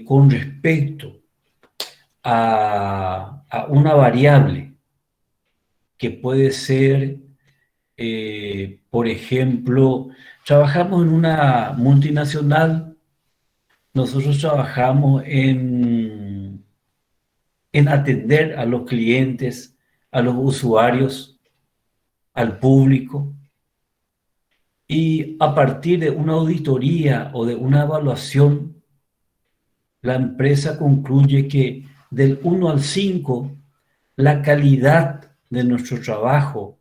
A: con respecto a una variable que puede ser, por ejemplo, trabajamos en una multinacional, nosotros trabajamos en atender a los clientes, a los usuarios, al público, y a partir de una auditoría o de una evaluación, la empresa concluye que del 1 al 5, la calidad de nuestro trabajo,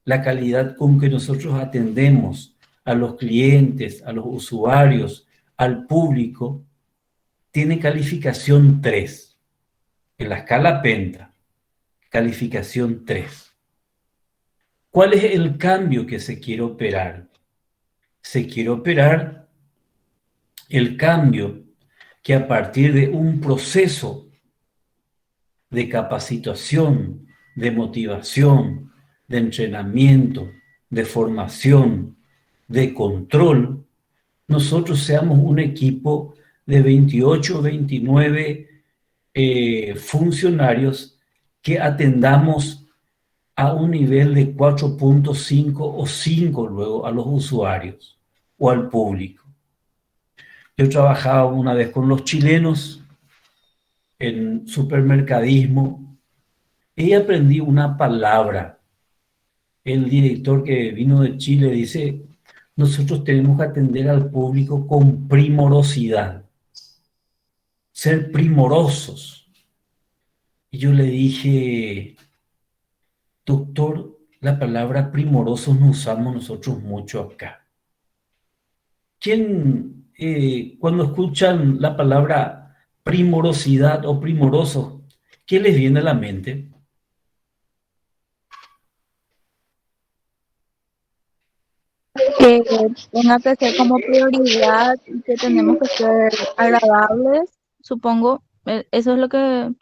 A: la calidad con que nosotros atendemos a los clientes, a los usuarios, al público, tiene calificación 3. En la escala Penta, calificación 3. ¿Cuál es el cambio que se quiere operar? Se quiere operar el cambio que a partir de un proceso de capacitación, de motivación, de entrenamiento, de formación, de control, nosotros seamos un equipo de 28 o 29 funcionarios que atendamos a un nivel de 4.5 o 5 luego a los usuarios o al público. Yo trabajaba una vez con los chilenos en supermercadismo y aprendí una palabra. El director que vino de Chile dice: nosotros tenemos que atender al público con primorosidad, ser primorosos. Y yo le dije: doctor, la palabra primorosos no usamos nosotros mucho acá. ¿Quién, cuando escuchan la palabra primorosidad o primoroso, qué les viene a la mente?
B: Que tenga que ser como prioridad y que tenemos que ser agradables, supongo. Eso es lo que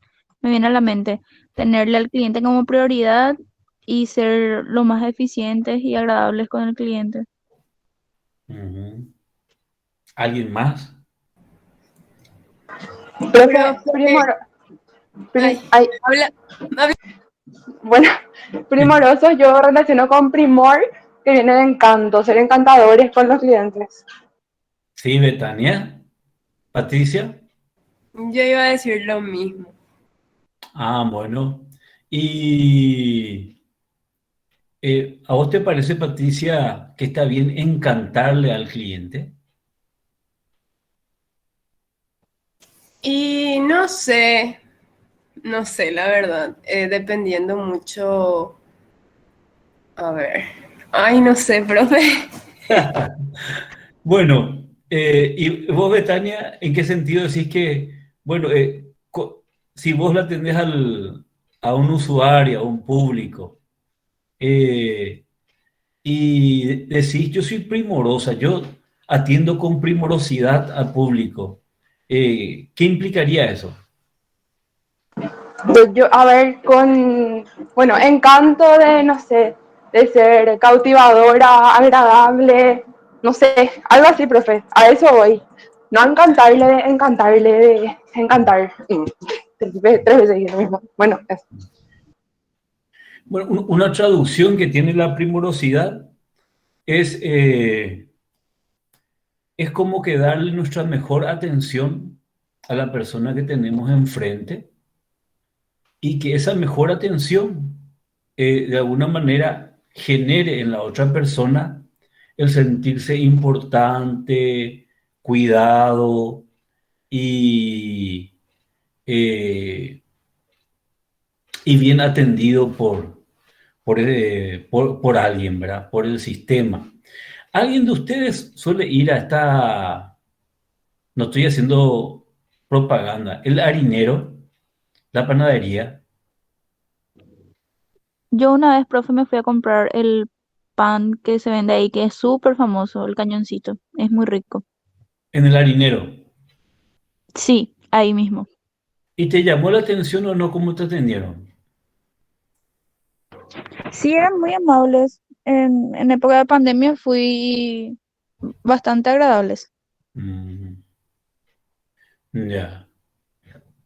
B: me viene a la mente. Tenerle al cliente como prioridad y ser lo más eficientes y agradables con el cliente.
A: Uh-huh. ¿Alguien más?
G: Profe, bueno, primorosos yo relaciono con primor, que viene de encanto, ser encantadores con los clientes.
A: Sí, Betania. Patricia.
H: Yo iba a decir lo mismo.
A: Ah, bueno. ¿Y a vos te parece, Patricia, que está bien encantarle al cliente?
H: Y no sé, la verdad, dependiendo mucho. A ver, ay, no sé, profe.
A: Bueno, y vos, Betania, ¿en qué sentido decís que, bueno, si vos la atendés a un usuario, a un público, y decís: yo soy primorosa, yo atiendo con primorosidad al público, ¿qué implicaría eso?
G: A ver, bueno, encanto de, no sé, de ser cautivadora, agradable, no sé, algo así, profe, a eso voy. No encantarle, de encantar. Tres veces dije lo mismo. Bueno, eso.
A: Bueno, una traducción que tiene la primorosidad es como que darle nuestra mejor atención a la persona que tenemos enfrente y que esa mejor atención de alguna manera genere en la otra persona el sentirse importante, cuidado y bien atendido por alguien, ¿verdad? Por el sistema. ¿Alguien de ustedes suele ir a no estoy haciendo propaganda, el harinero, la panadería?
B: Yo una vez, profe, me fui a comprar el pan que se vende ahí, que es súper famoso, el cañoncito. Es muy rico.
A: En el harinero.
B: Sí, ahí mismo.
A: ¿Y te llamó la atención o no cómo te atendieron?
B: Sí, eran muy amables. En época de pandemia fui bastante agradables.
A: Mm, ya.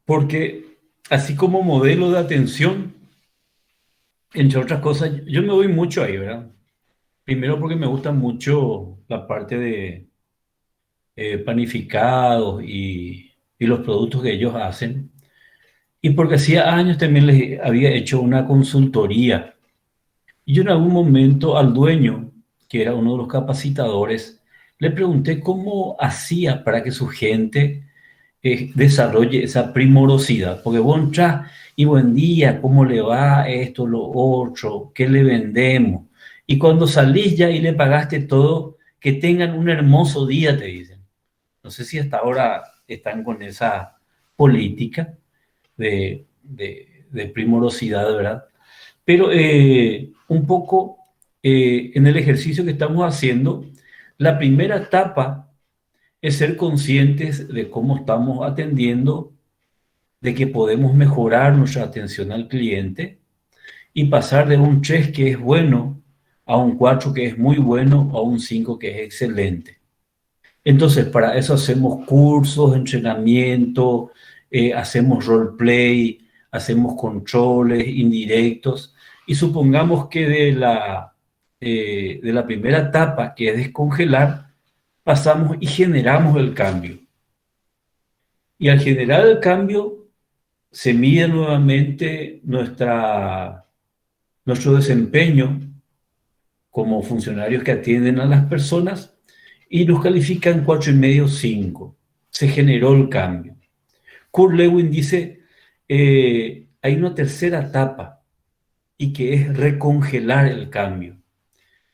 A: Porque así como modelo de atención, entre otras cosas, yo me voy mucho ahí, ¿verdad? Primero porque me gusta mucho la parte de panificados y los productos que ellos hacen. Y porque hacía años también les había hecho una consultoría. Y yo en algún momento al dueño, que era uno de los capacitadores, le pregunté cómo hacía para que su gente desarrolle esa primorosidad. Porque vos entras y buen día, ¿cómo le va esto, lo otro? ¿Qué le vendemos? Y cuando salís ya y le pagaste todo, que tengan un hermoso día, te dicen. No sé si hasta ahora están con esa política de primorosidad, ¿verdad? Pero un poco en el ejercicio que estamos haciendo, la primera etapa es ser conscientes de cómo estamos atendiendo, de que podemos mejorar nuestra atención al cliente y pasar de un 3 que es bueno a un 4 que es muy bueno, a un 5 que es excelente. Entonces, para eso hacemos cursos, entrenamiento, hacemos roleplay, hacemos controles indirectos, y supongamos que de la primera etapa, que es descongelar, pasamos y generamos el cambio. Y al generar el cambio, se mide nuevamente nuestro desempeño como funcionarios que atienden a las personas y nos califican 4,5, 5. Se generó el cambio. Kurt Lewin dice, hay una tercera etapa y que es recongelar el cambio.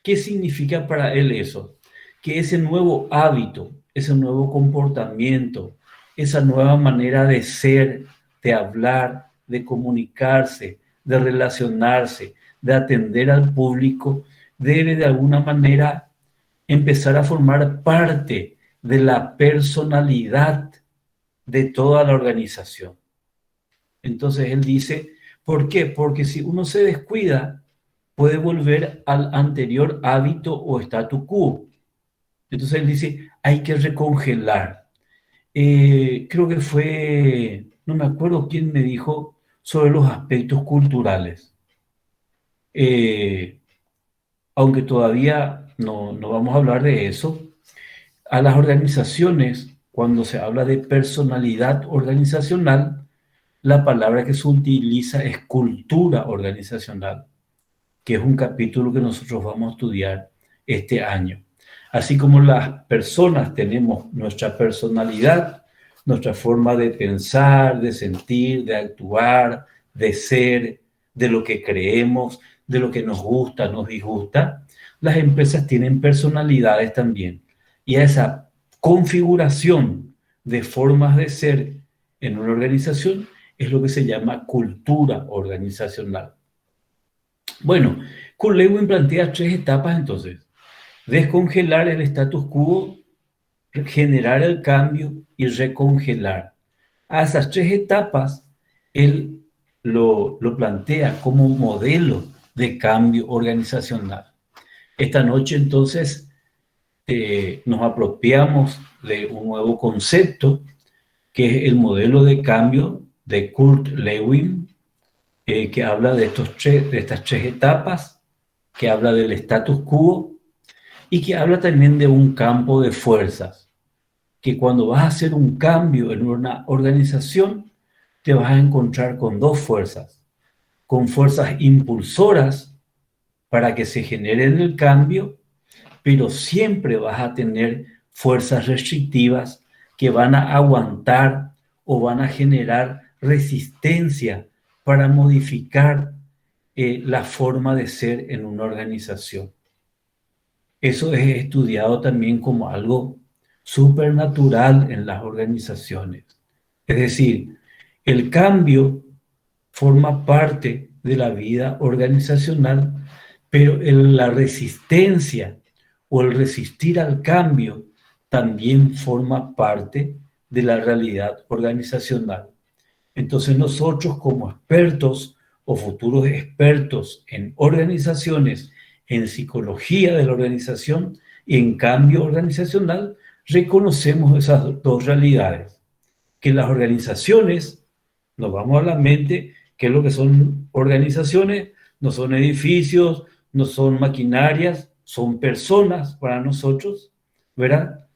A: ¿Qué significa para él eso? Que ese nuevo hábito, ese nuevo comportamiento, esa nueva manera de ser, de hablar, de comunicarse, de relacionarse, de atender al público, debe de alguna manera empezar a formar parte de la personalidad de toda la organización. Entonces él dice, ¿por qué? Porque si uno se descuida, puede volver al anterior hábito o statu quo. Entonces él dice, hay que recongelar. Creo que fue, no me acuerdo quién me dijo sobre los aspectos culturales. Aunque todavía no vamos a hablar de eso, a las organizaciones, cuando se habla de personalidad organizacional, la palabra que se utiliza es cultura organizacional, que es un capítulo que nosotros vamos a estudiar este año. Así como las personas tenemos nuestra personalidad, nuestra forma de pensar, de sentir, de actuar, de ser, de lo que creemos, de lo que nos gusta, nos disgusta, las empresas tienen personalidades también. Y a esa configuración de formas de ser en una organización es lo que se llama cultura organizacional. Bueno, Kurt Lewin plantea 3 etapas entonces. Descongelar el status quo, generar el cambio y recongelar. A esas 3 etapas, él lo plantea como un modelo de cambio organizacional. Esta noche entonces nos apropiamos de un nuevo concepto que es el modelo de cambio de Kurt Lewin, que habla de estas 3 etapas, que habla del status quo y que habla también de un campo de fuerzas, que cuando vas a hacer un cambio en una organización, te vas a encontrar con 2 fuerzas, con fuerzas impulsoras para que se genere el cambio, pero siempre vas a tener fuerzas restrictivas que van a aguantar o van a generar resistencia para modificar la forma de ser en una organización. Eso es estudiado también como algo supernatural en las organizaciones. Es decir, el cambio forma parte de la vida organizacional, pero la resistencia o el resistir al cambio también forma parte de la realidad organizacional. Entonces nosotros como expertos o futuros expertos en organizaciones, en psicología de la organización y en cambio organizacional, reconocemos esas 2 realidades. Que las organizaciones, nos vamos a la mente, que lo que son organizaciones, no son edificios, no son maquinarias, son personas para nosotros, ¿verdad?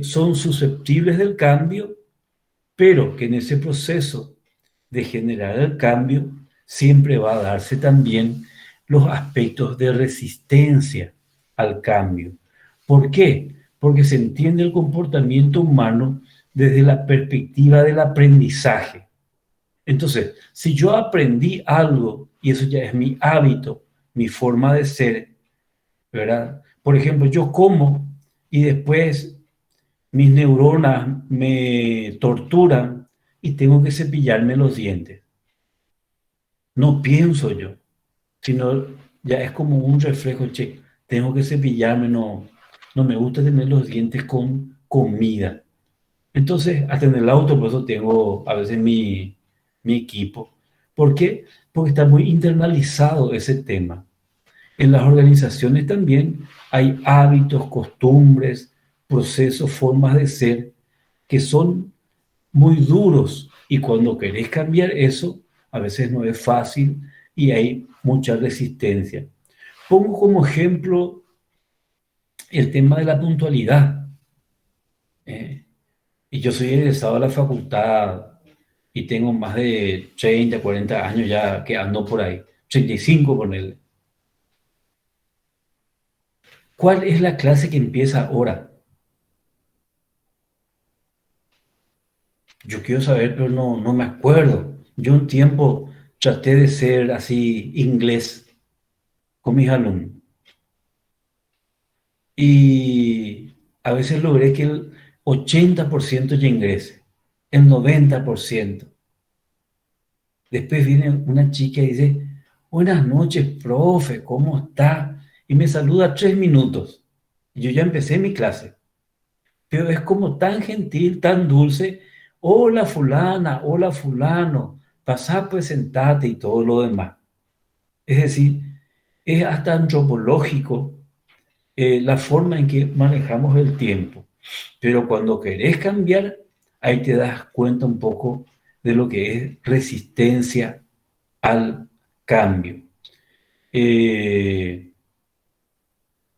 A: Son susceptibles del cambio, pero que en ese proceso de generar el cambio siempre va a darse también los aspectos de resistencia al cambio. ¿Por qué? Porque se entiende el comportamiento humano desde la perspectiva del aprendizaje. Entonces, si yo aprendí algo, y eso ya es mi hábito, mi forma de ser, ¿verdad? Por ejemplo, yo como y después mis neuronas me torturan y tengo que cepillarme los dientes. No pienso yo, sino ya es como un reflejo, che, tengo que cepillarme, no me gusta tener los dientes con comida. Entonces, hasta en el auto, por eso tengo a veces mi equipo. ¿Por qué? Porque está muy internalizado ese tema. En las organizaciones también hay hábitos, costumbres, procesos, formas de ser que son muy duros y cuando querés cambiar eso, a veces no es fácil y hay mucha resistencia. Pongo como ejemplo el tema de la puntualidad. Y yo soy egresado a la facultad y tengo más de 30, 40 años ya que ando por ahí, 35 con él. ¿Cuál es la clase que empieza ahora? Yo quiero saber, pero no me acuerdo. Yo un tiempo traté de ser así inglés con mis alumnos. Y a veces logré que el 80% ya ingrese, el 90%. Después viene una chica y dice, buenas noches, profe, ¿cómo está? Y me saluda 3 minutos. Yo ya empecé mi clase. Pero es como tan gentil, tan dulce. Hola fulana, hola fulano, pasá pues sentate y todo lo demás. Es decir, es hasta antropológico la forma en que manejamos el tiempo. Pero cuando querés cambiar, ahí te das cuenta un poco de lo que es resistencia al cambio.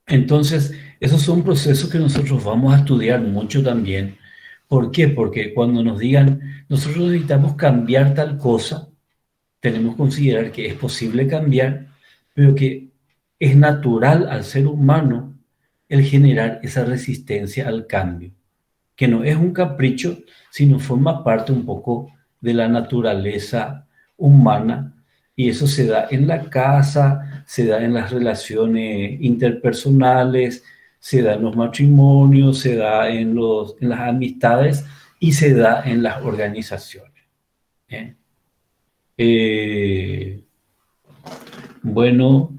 A: Entonces, esos son procesos que nosotros vamos a estudiar mucho también. ¿Por qué? Porque cuando nos digan, nosotros necesitamos cambiar tal cosa, tenemos que considerar que es posible cambiar, pero que es natural al ser humano el generar esa resistencia al cambio, que no es un capricho, sino forma parte un poco de la naturaleza humana, y eso se da en la casa, se da en las relaciones interpersonales, se da en los matrimonios, se da en las amistades y se da en las organizaciones. Bueno,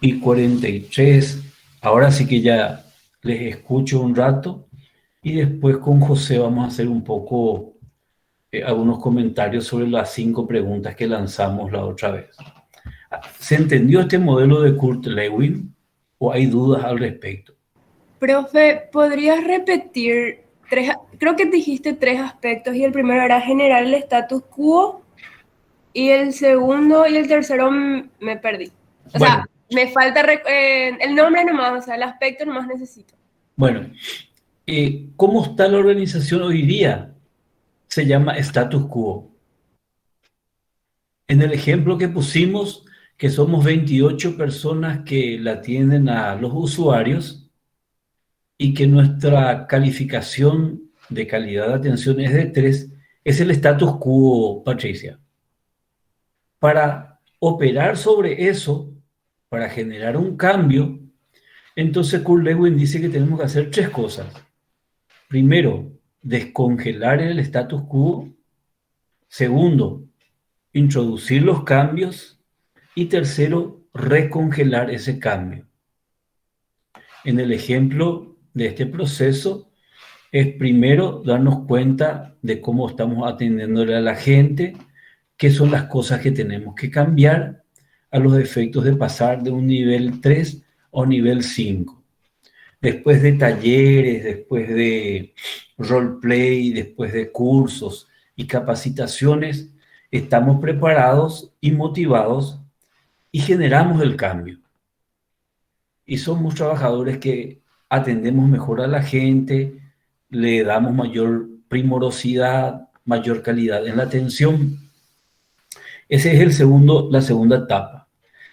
A: y 43, ahora sí que ya les escucho un rato y después con José vamos a hacer un poco algunos comentarios sobre las 5 preguntas que lanzamos la otra vez. ¿Se entendió este modelo de Kurt Lewin o hay dudas al respecto?
H: Profe, ¿podrías repetir creo que dijiste 3 aspectos y el primero era generar el status quo y el segundo y el tercero me perdí. O sea, me falta el nombre nomás, o sea, el aspecto nomás necesito.
A: Bueno, ¿cómo está la organización hoy día? Se llama status quo. En el ejemplo que pusimos, que somos 28 personas que la atienden a los usuarios y que nuestra calificación de calidad de atención es de 3, es el status quo, Patricia. Para operar sobre eso, para generar un cambio, entonces Kurt Lewin dice que tenemos que hacer 3 cosas. Primero, descongelar el status quo. Segundo, introducir los cambios. Y tercero, recongelar ese cambio. En el ejemplo de este proceso, es primero darnos cuenta de cómo estamos atendiéndole a la gente, qué son las cosas que tenemos que cambiar a los efectos de pasar de un nivel 3 a un nivel 5. Después de talleres, después de roleplay, después de cursos y capacitaciones, estamos preparados y motivados y generamos el cambio. Y somos trabajadores que atendemos mejor a la gente, le damos mayor primorosidad, mayor calidad en la atención. Esa es la segunda etapa.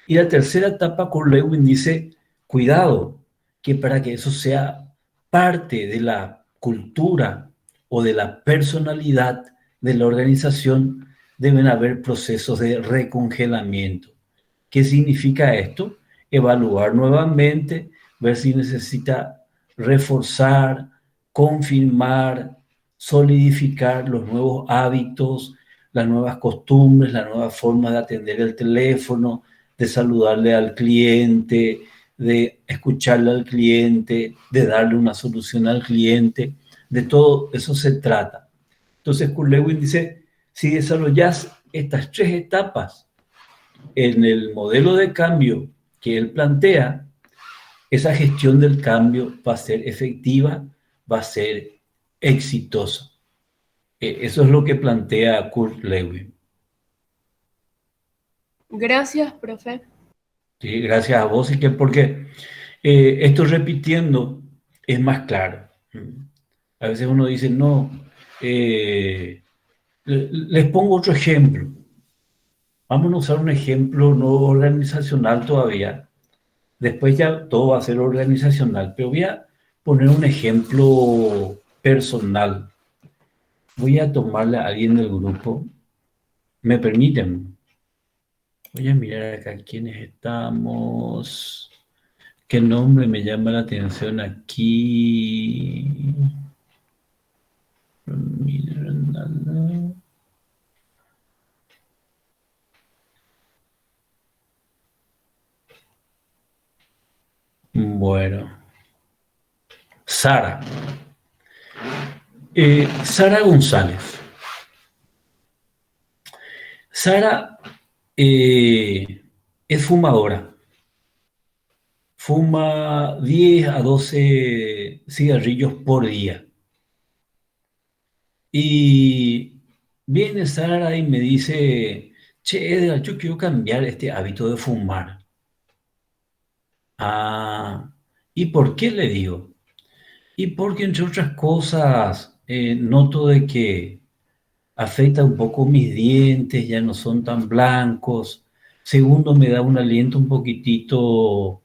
A: Y la tercera etapa, Kurt Lewin dice, cuidado, que para que eso sea parte de la cultura o de la personalidad de la organización, deben haber procesos de recongelamiento. ¿Qué significa esto? Evaluar nuevamente, ver si necesita reforzar, confirmar, solidificar los nuevos hábitos, las nuevas costumbres, la nueva forma de atender el teléfono, de saludarle al cliente, de escucharle al cliente, de darle una solución al cliente. De todo eso se trata. Entonces, Kurt Lewin dice, si desarrollas estas 3 etapas en el modelo de cambio que él plantea, esa gestión del cambio va a ser efectiva, va a ser exitosa. Eso es lo que plantea Kurt Lewin.
H: Gracias, profe.
A: Sí, gracias a vos, y que porque esto repitiendo es más claro. A veces uno dice, no, les pongo otro ejemplo. Vamos a usar un ejemplo no organizacional todavía. Después ya todo va a ser organizacional, pero voy a poner un ejemplo personal. Voy a tomarle a alguien del grupo. ¿Me permiten? Voy a mirar acá quiénes estamos. ¿Qué nombre me llama la atención aquí? Bueno. Sara. Sara González. Sara es fumadora. Fuma 10 a 12 cigarrillos por día. Y viene Sara y me dice, che, Edgar, yo quiero cambiar este hábito de fumar. Ah, ¿y por qué le digo? Y porque, entre otras cosas, noto de que afecta un poco mis dientes, ya no son tan blancos. Segundo, me da un aliento un poquitito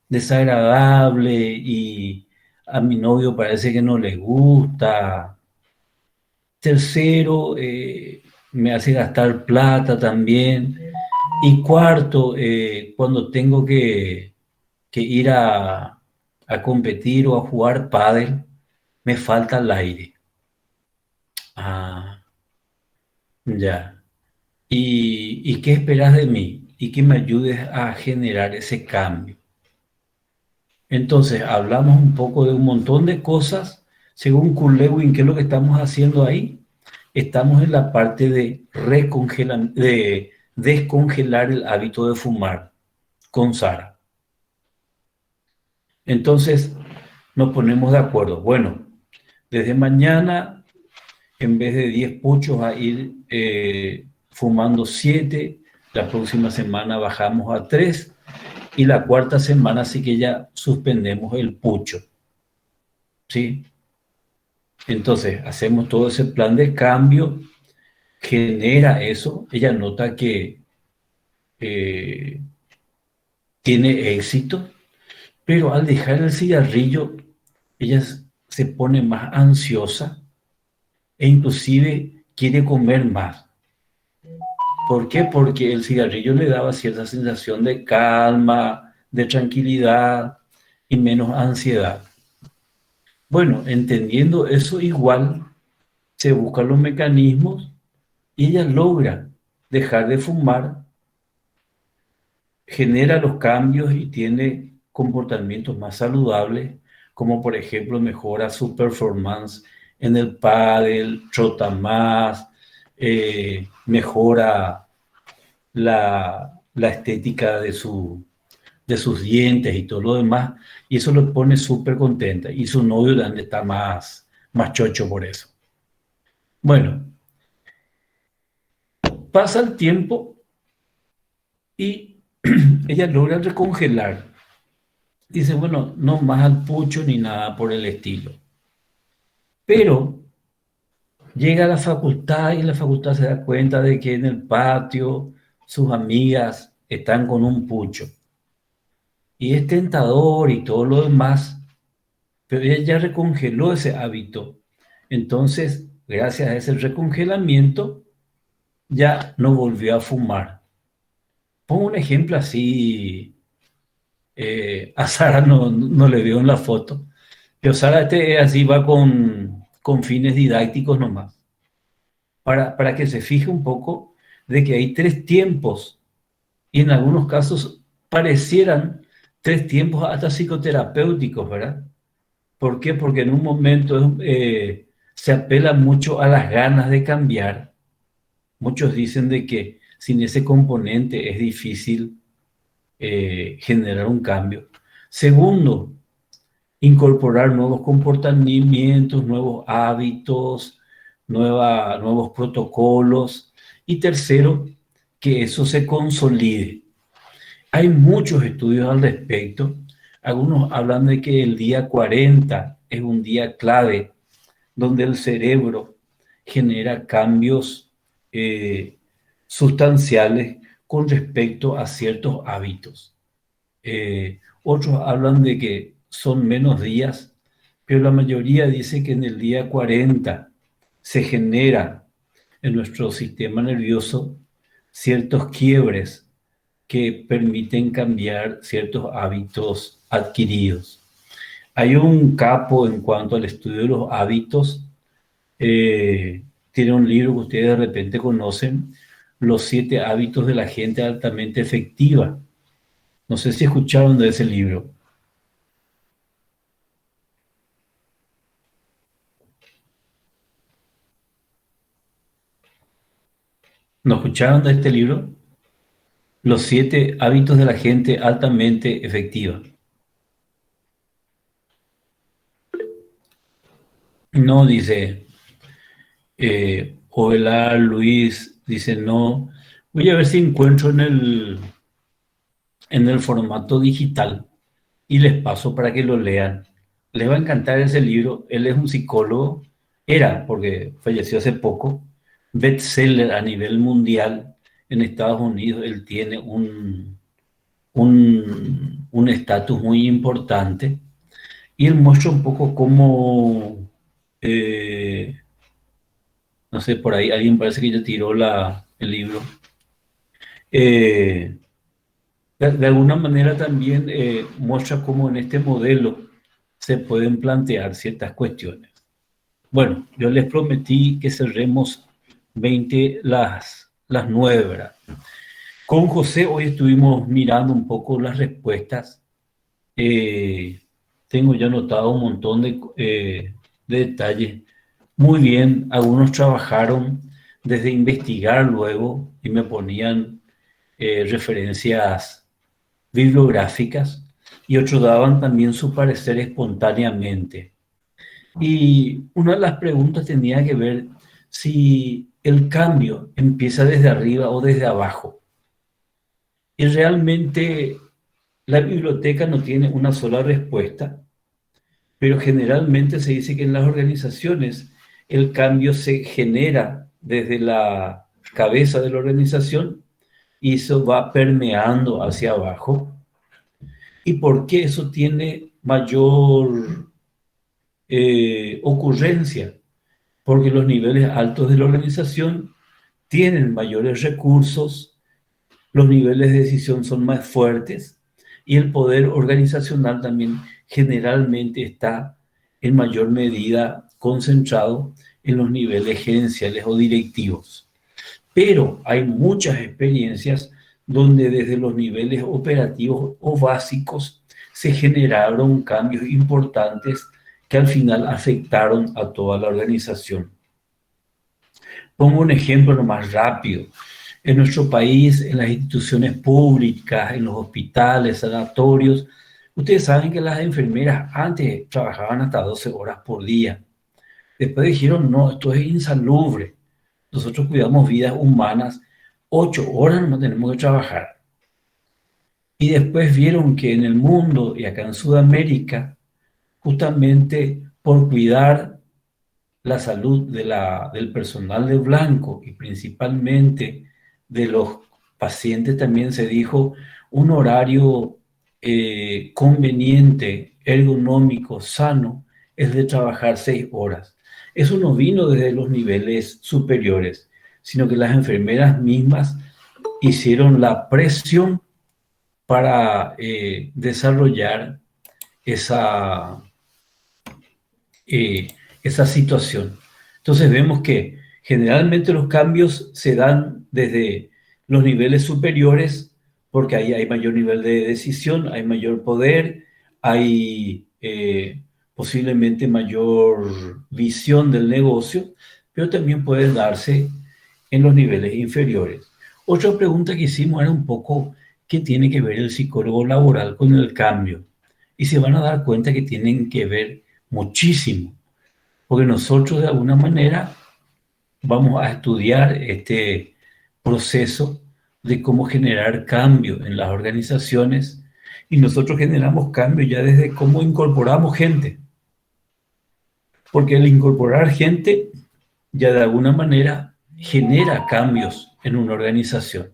A: desagradable y a mi novio parece que no le gusta. Tercero, me hace gastar plata también. Y cuarto, cuando tengo que ir a competir o a jugar pádel, me falta el aire. Ah, ya. ¿Y qué esperas de mí? Y que me ayudes a generar ese cambio. Entonces, hablamos un poco de un montón de cosas. Según Kurt Lewin, ¿qué es lo que estamos haciendo ahí? Estamos en la parte de descongelar el hábito de fumar con Sara. Entonces, nos ponemos de acuerdo. Bueno, desde mañana, en vez de 10 puchos, a ir fumando 7. La próxima semana bajamos a 3. Y la cuarta semana sí que ya suspendemos el pucho. ¿Sí? Entonces, hacemos todo ese plan de cambio, genera eso. Ella nota que tiene éxito, pero al dejar el cigarrillo, ella se pone más ansiosa e inclusive quiere comer más. ¿Por qué? Porque el cigarrillo le daba cierta sensación de calma, de tranquilidad y menos ansiedad. Bueno, entendiendo eso igual, se buscan los mecanismos y ella logra dejar de fumar, genera los cambios y tiene comportamientos más saludables, como por ejemplo mejora su performance en el pádel, trota más, mejora la estética de sus dientes y todo lo demás, y eso lo pone súper contenta, y su novio también está más chocho por eso. Bueno, pasa el tiempo y ella logra recongelar. Dice, bueno, no más al pucho ni nada por el estilo. Pero llega a la facultad y en la facultad se da cuenta de que en el patio sus amigas están con un pucho. Y es tentador y todo lo demás, pero ella ya recongeló ese hábito. Entonces, gracias a ese recongelamiento, ya no volvió a fumar. Pongo un ejemplo así, a Sara no le veo en la foto, pero Sara así va con fines didácticos nomás, para que se fije un poco de que hay 3 tiempos, y en algunos casos parecieran 3 tiempos hasta psicoterapéuticos, ¿verdad? ¿Por qué? Porque en un momento se apela mucho a las ganas de cambiar, muchos dicen de que sin ese componente es difícil generar un cambio. Segundo, incorporar nuevos comportamientos, nuevos hábitos, nuevos protocolos. Y tercero, que eso se consolide. Hay muchos estudios al respecto. Algunos hablan de que el día 40 es un día clave donde el cerebro genera cambios sustanciales con respecto a ciertos hábitos. Otros hablan de que son menos días, pero la mayoría dice que en el día 40 se genera en nuestro sistema nervioso ciertos quiebres que permiten cambiar ciertos hábitos adquiridos. Hay un capo en cuanto al estudio de los hábitos, tiene un libro que ustedes de repente conocen, Los 7 hábitos de la gente altamente efectiva. No sé si escucharon de ese libro. ¿No escucharon de este libro? Los 7 hábitos de la gente altamente efectiva. No, dice Ovelar, Luis, dice no. Voy a ver si encuentro en el formato digital y les paso para que lo lean. Les va a encantar ese libro. Él es un psicólogo, era, porque falleció hace poco, bestseller a nivel mundial. En Estados Unidos él tiene un estatus muy importante y él muestra un poco cómo, no sé, por ahí alguien parece que ya tiró el libro. De alguna manera también muestra cómo en este modelo se pueden plantear ciertas cuestiones. Bueno, yo les prometí que cerremos 20 las 9, ¿verdad? Con José hoy estuvimos mirando un poco las respuestas. Tengo ya anotado un montón de detalles. Muy bien, algunos trabajaron desde investigar luego y me ponían referencias bibliográficas y otros daban también su parecer espontáneamente. Y una de las preguntas tenía que ver si el cambio empieza desde arriba o desde abajo. Y realmente la biblioteca no tiene una sola respuesta, pero generalmente se dice que en las organizaciones el cambio se genera desde la cabeza de la organización y eso va permeando hacia abajo. ¿Y por qué eso tiene mayor ocurrencia? Porque los niveles altos de la organización tienen mayores recursos, los niveles de decisión son más fuertes y el poder organizacional también generalmente está en mayor medida concentrado en los niveles gerenciales o directivos. Pero hay muchas experiencias donde desde los niveles operativos o básicos se generaron cambios importantes que al final afectaron a toda la organización. Pongo un ejemplo más rápido. En nuestro país, en las instituciones públicas, en los hospitales, sanatorios, ustedes saben que las enfermeras antes trabajaban hasta 12 horas por día. Después dijeron, no, esto es insalubre. Nosotros cuidamos vidas humanas, 8 horas no tenemos que trabajar. Y después vieron que en el mundo y acá en Sudamérica, justamente por cuidar la salud del personal de blanco y principalmente de los pacientes, también se dijo un horario conveniente, ergonómico, sano, es de trabajar 6 horas. Eso no vino desde los niveles superiores, sino que las enfermeras mismas hicieron la presión para desarrollar esa situación. Entonces vemos que generalmente los cambios se dan desde los niveles superiores porque ahí hay mayor nivel de decisión, hay mayor poder, hay posiblemente mayor visión del negocio, pero también puede darse en los niveles inferiores. Otra pregunta que hicimos era un poco qué tiene que ver el psicólogo laboral con el cambio. Y se van a dar cuenta que tienen que ver muchísimo, porque nosotros de alguna manera vamos a estudiar este proceso de cómo generar cambio en las organizaciones, y nosotros generamos cambio ya desde cómo incorporamos gente. Porque el incorporar gente ya de alguna manera genera cambios en una organización.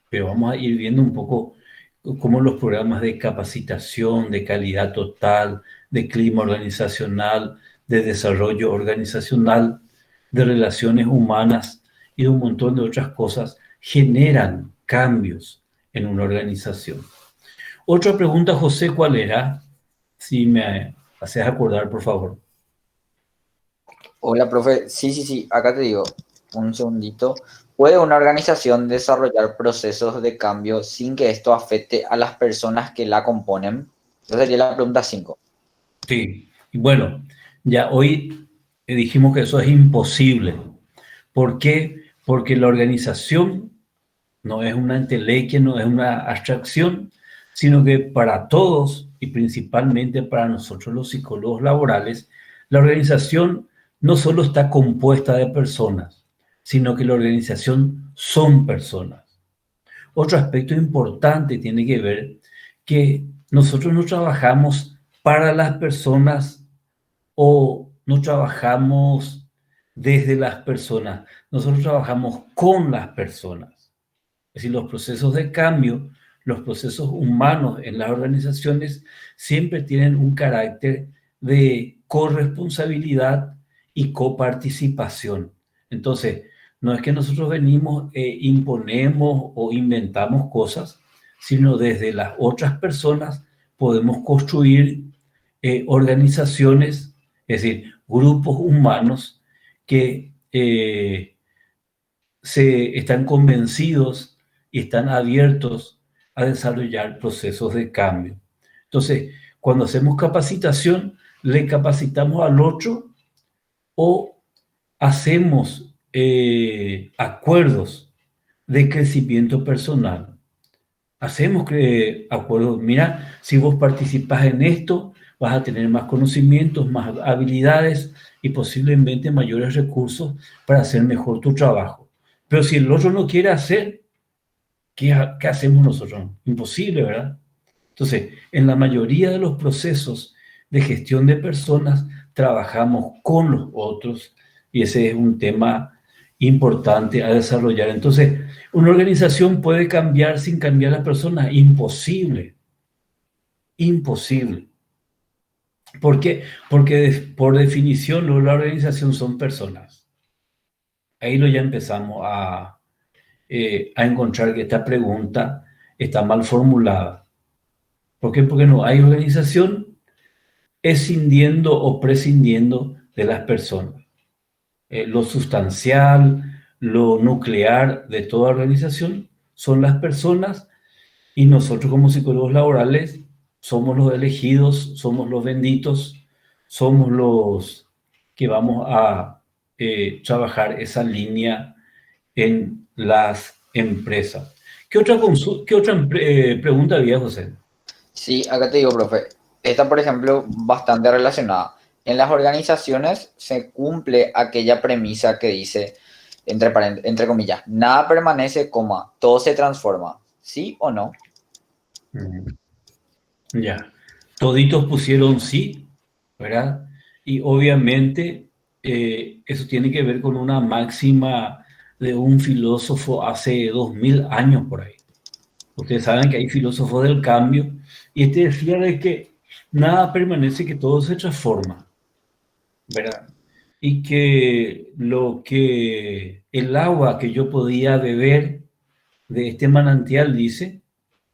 A: Pero vamos a ir viendo un poco cómo los programas de capacitación, de calidad total, de clima organizacional, de desarrollo organizacional, de relaciones humanas y de un montón de otras cosas generan cambios en una organización. Otra pregunta, José, ¿cuál era? Si me haces acordar, por favor.
D: Hola, profe. Sí, acá te digo, un segundito. ¿Puede una organización desarrollar procesos de cambio sin que esto afecte a las personas que la componen? Esa sería la pregunta 5.
A: Sí, y bueno, ya hoy dijimos que eso es imposible. ¿Por qué? Porque la organización no es una entelequia, no es una abstracción, sino que para todos y principalmente para nosotros los psicólogos laborales, la organización no solo está compuesta de personas, sino que la organización son personas. Otro aspecto importante tiene que ver que nosotros no trabajamos para las personas o no trabajamos desde las personas, nosotros trabajamos con las personas. Es decir, los procesos de cambio, los procesos humanos en las organizaciones siempre tienen un carácter de corresponsabilidad y coparticipación. Entonces, no es que nosotros venimos, imponemos o inventamos cosas, sino desde las otras personas podemos construir organizaciones, es decir, grupos humanos que se están convencidos y están abiertos a desarrollar procesos de cambio. Entonces, cuando hacemos capacitación, le capacitamos al otro o hacemos acuerdos de crecimiento personal. Hacemos acuerdos, mira, si vos participas en esto, vas a tener más conocimientos, más habilidades y posiblemente mayores recursos para hacer mejor tu trabajo. Pero si el otro no quiere hacer, ¿qué hacemos nosotros? Imposible, ¿verdad? Entonces, en la mayoría de los procesos de gestión de personas, trabajamos con los otros y ese es un tema importante a desarrollar. Entonces, ¿una organización puede cambiar sin cambiar a las personas? Imposible. Imposible. ¿Por qué? Porque por definición la organización son personas. Ahí ya empezamos a encontrar que esta pregunta está mal formulada. ¿Por qué? Porque no hay organización escindiendo o prescindiendo de las personas. Lo sustancial, lo nuclear de toda organización son las personas y nosotros como psicólogos laborales somos los elegidos, somos los benditos, somos los que vamos a trabajar esa línea en las empresas. ¿Qué otra pregunta había, José?
D: Sí, acá te digo, profe. Esta, por ejemplo, bastante relacionada. En las organizaciones se cumple aquella premisa que dice, entre comillas, nada permanece, todo se transforma. ¿Sí o no?
A: Ya. Toditos pusieron sí, ¿verdad? Y obviamente eso tiene que ver con una máxima de un filósofo hace 2000 años por ahí. Ustedes saben que hay filósofos del cambio y este decía de que nada permanece, que todo se transforma, ¿verdad? Y que el agua que yo podía beber de este manantial, dice,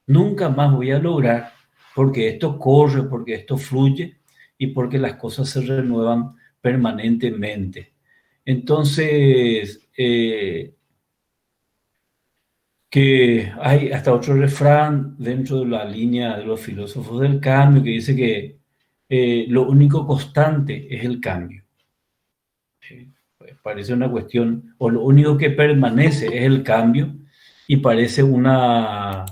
A: nunca más voy a lograr, porque esto corre, porque esto fluye y porque las cosas se renuevan permanentemente. Entonces, que hay hasta otro refrán dentro de la línea de los filósofos del cambio que dice que lo único constante es el cambio. Pues parece una cuestión, o lo único que permanece es el cambio y parece una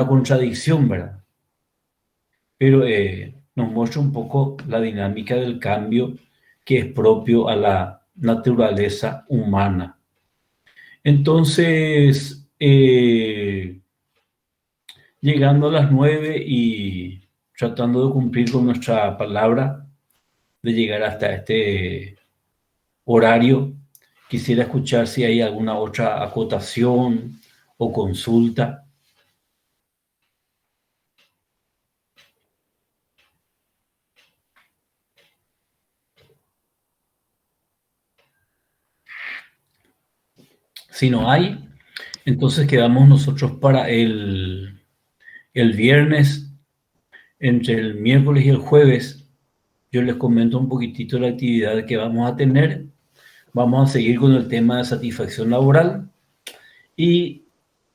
A: contradicción, ¿verdad? Pero nos muestra un poco la dinámica del cambio que es propio a la naturaleza humana. Entonces, llegando a las 9 y tratando de cumplir con nuestra palabra de llegar hasta este horario, quisiera escuchar si hay alguna otra acotación o consulta. Si no hay, entonces quedamos nosotros para el viernes, entre el miércoles y el jueves. Yo les comento un poquitito la actividad que vamos a tener. Vamos a seguir con el tema de satisfacción laboral y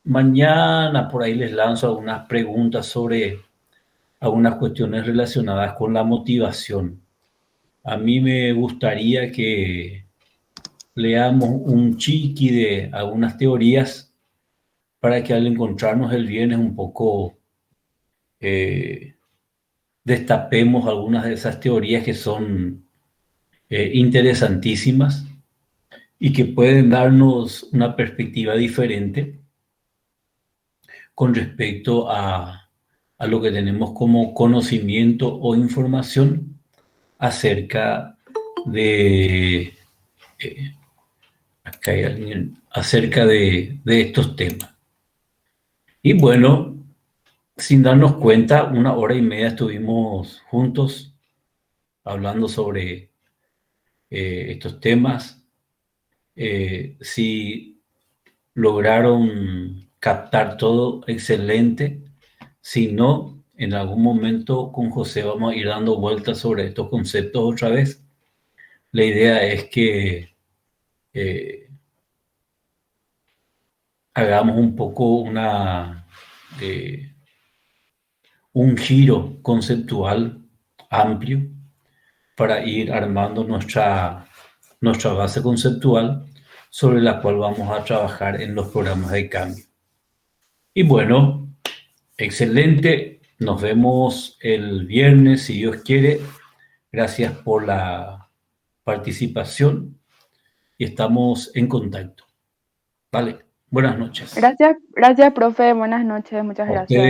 A: mañana por ahí les lanzo algunas preguntas sobre algunas cuestiones relacionadas con la motivación. A mí me gustaría que leamos un chiqui de algunas teorías para que al encontrarnos el viernes un poco destapemos algunas de esas teorías que son interesantísimas y que pueden darnos una perspectiva diferente con respecto a lo que tenemos como conocimiento o información acerca de acá hay alguien, acerca de estos temas. Y bueno, sin darnos cuenta, 1 hora y media estuvimos juntos hablando sobre estos temas. Si lograron captar todo, excelente. Si no, en algún momento con José vamos a ir dando vueltas sobre estos conceptos otra vez. La idea es que hagamos un poco un giro conceptual amplio para ir armando nuestra base conceptual sobre la cual vamos a trabajar en los programas de cambio. Y bueno, excelente. Nos vemos el viernes, si Dios quiere. Gracias por la participación y estamos en contacto. Vale, buenas noches.
G: Gracias, profe. Buenas noches. Muchas
A: A
G: gracias.
A: ustedes.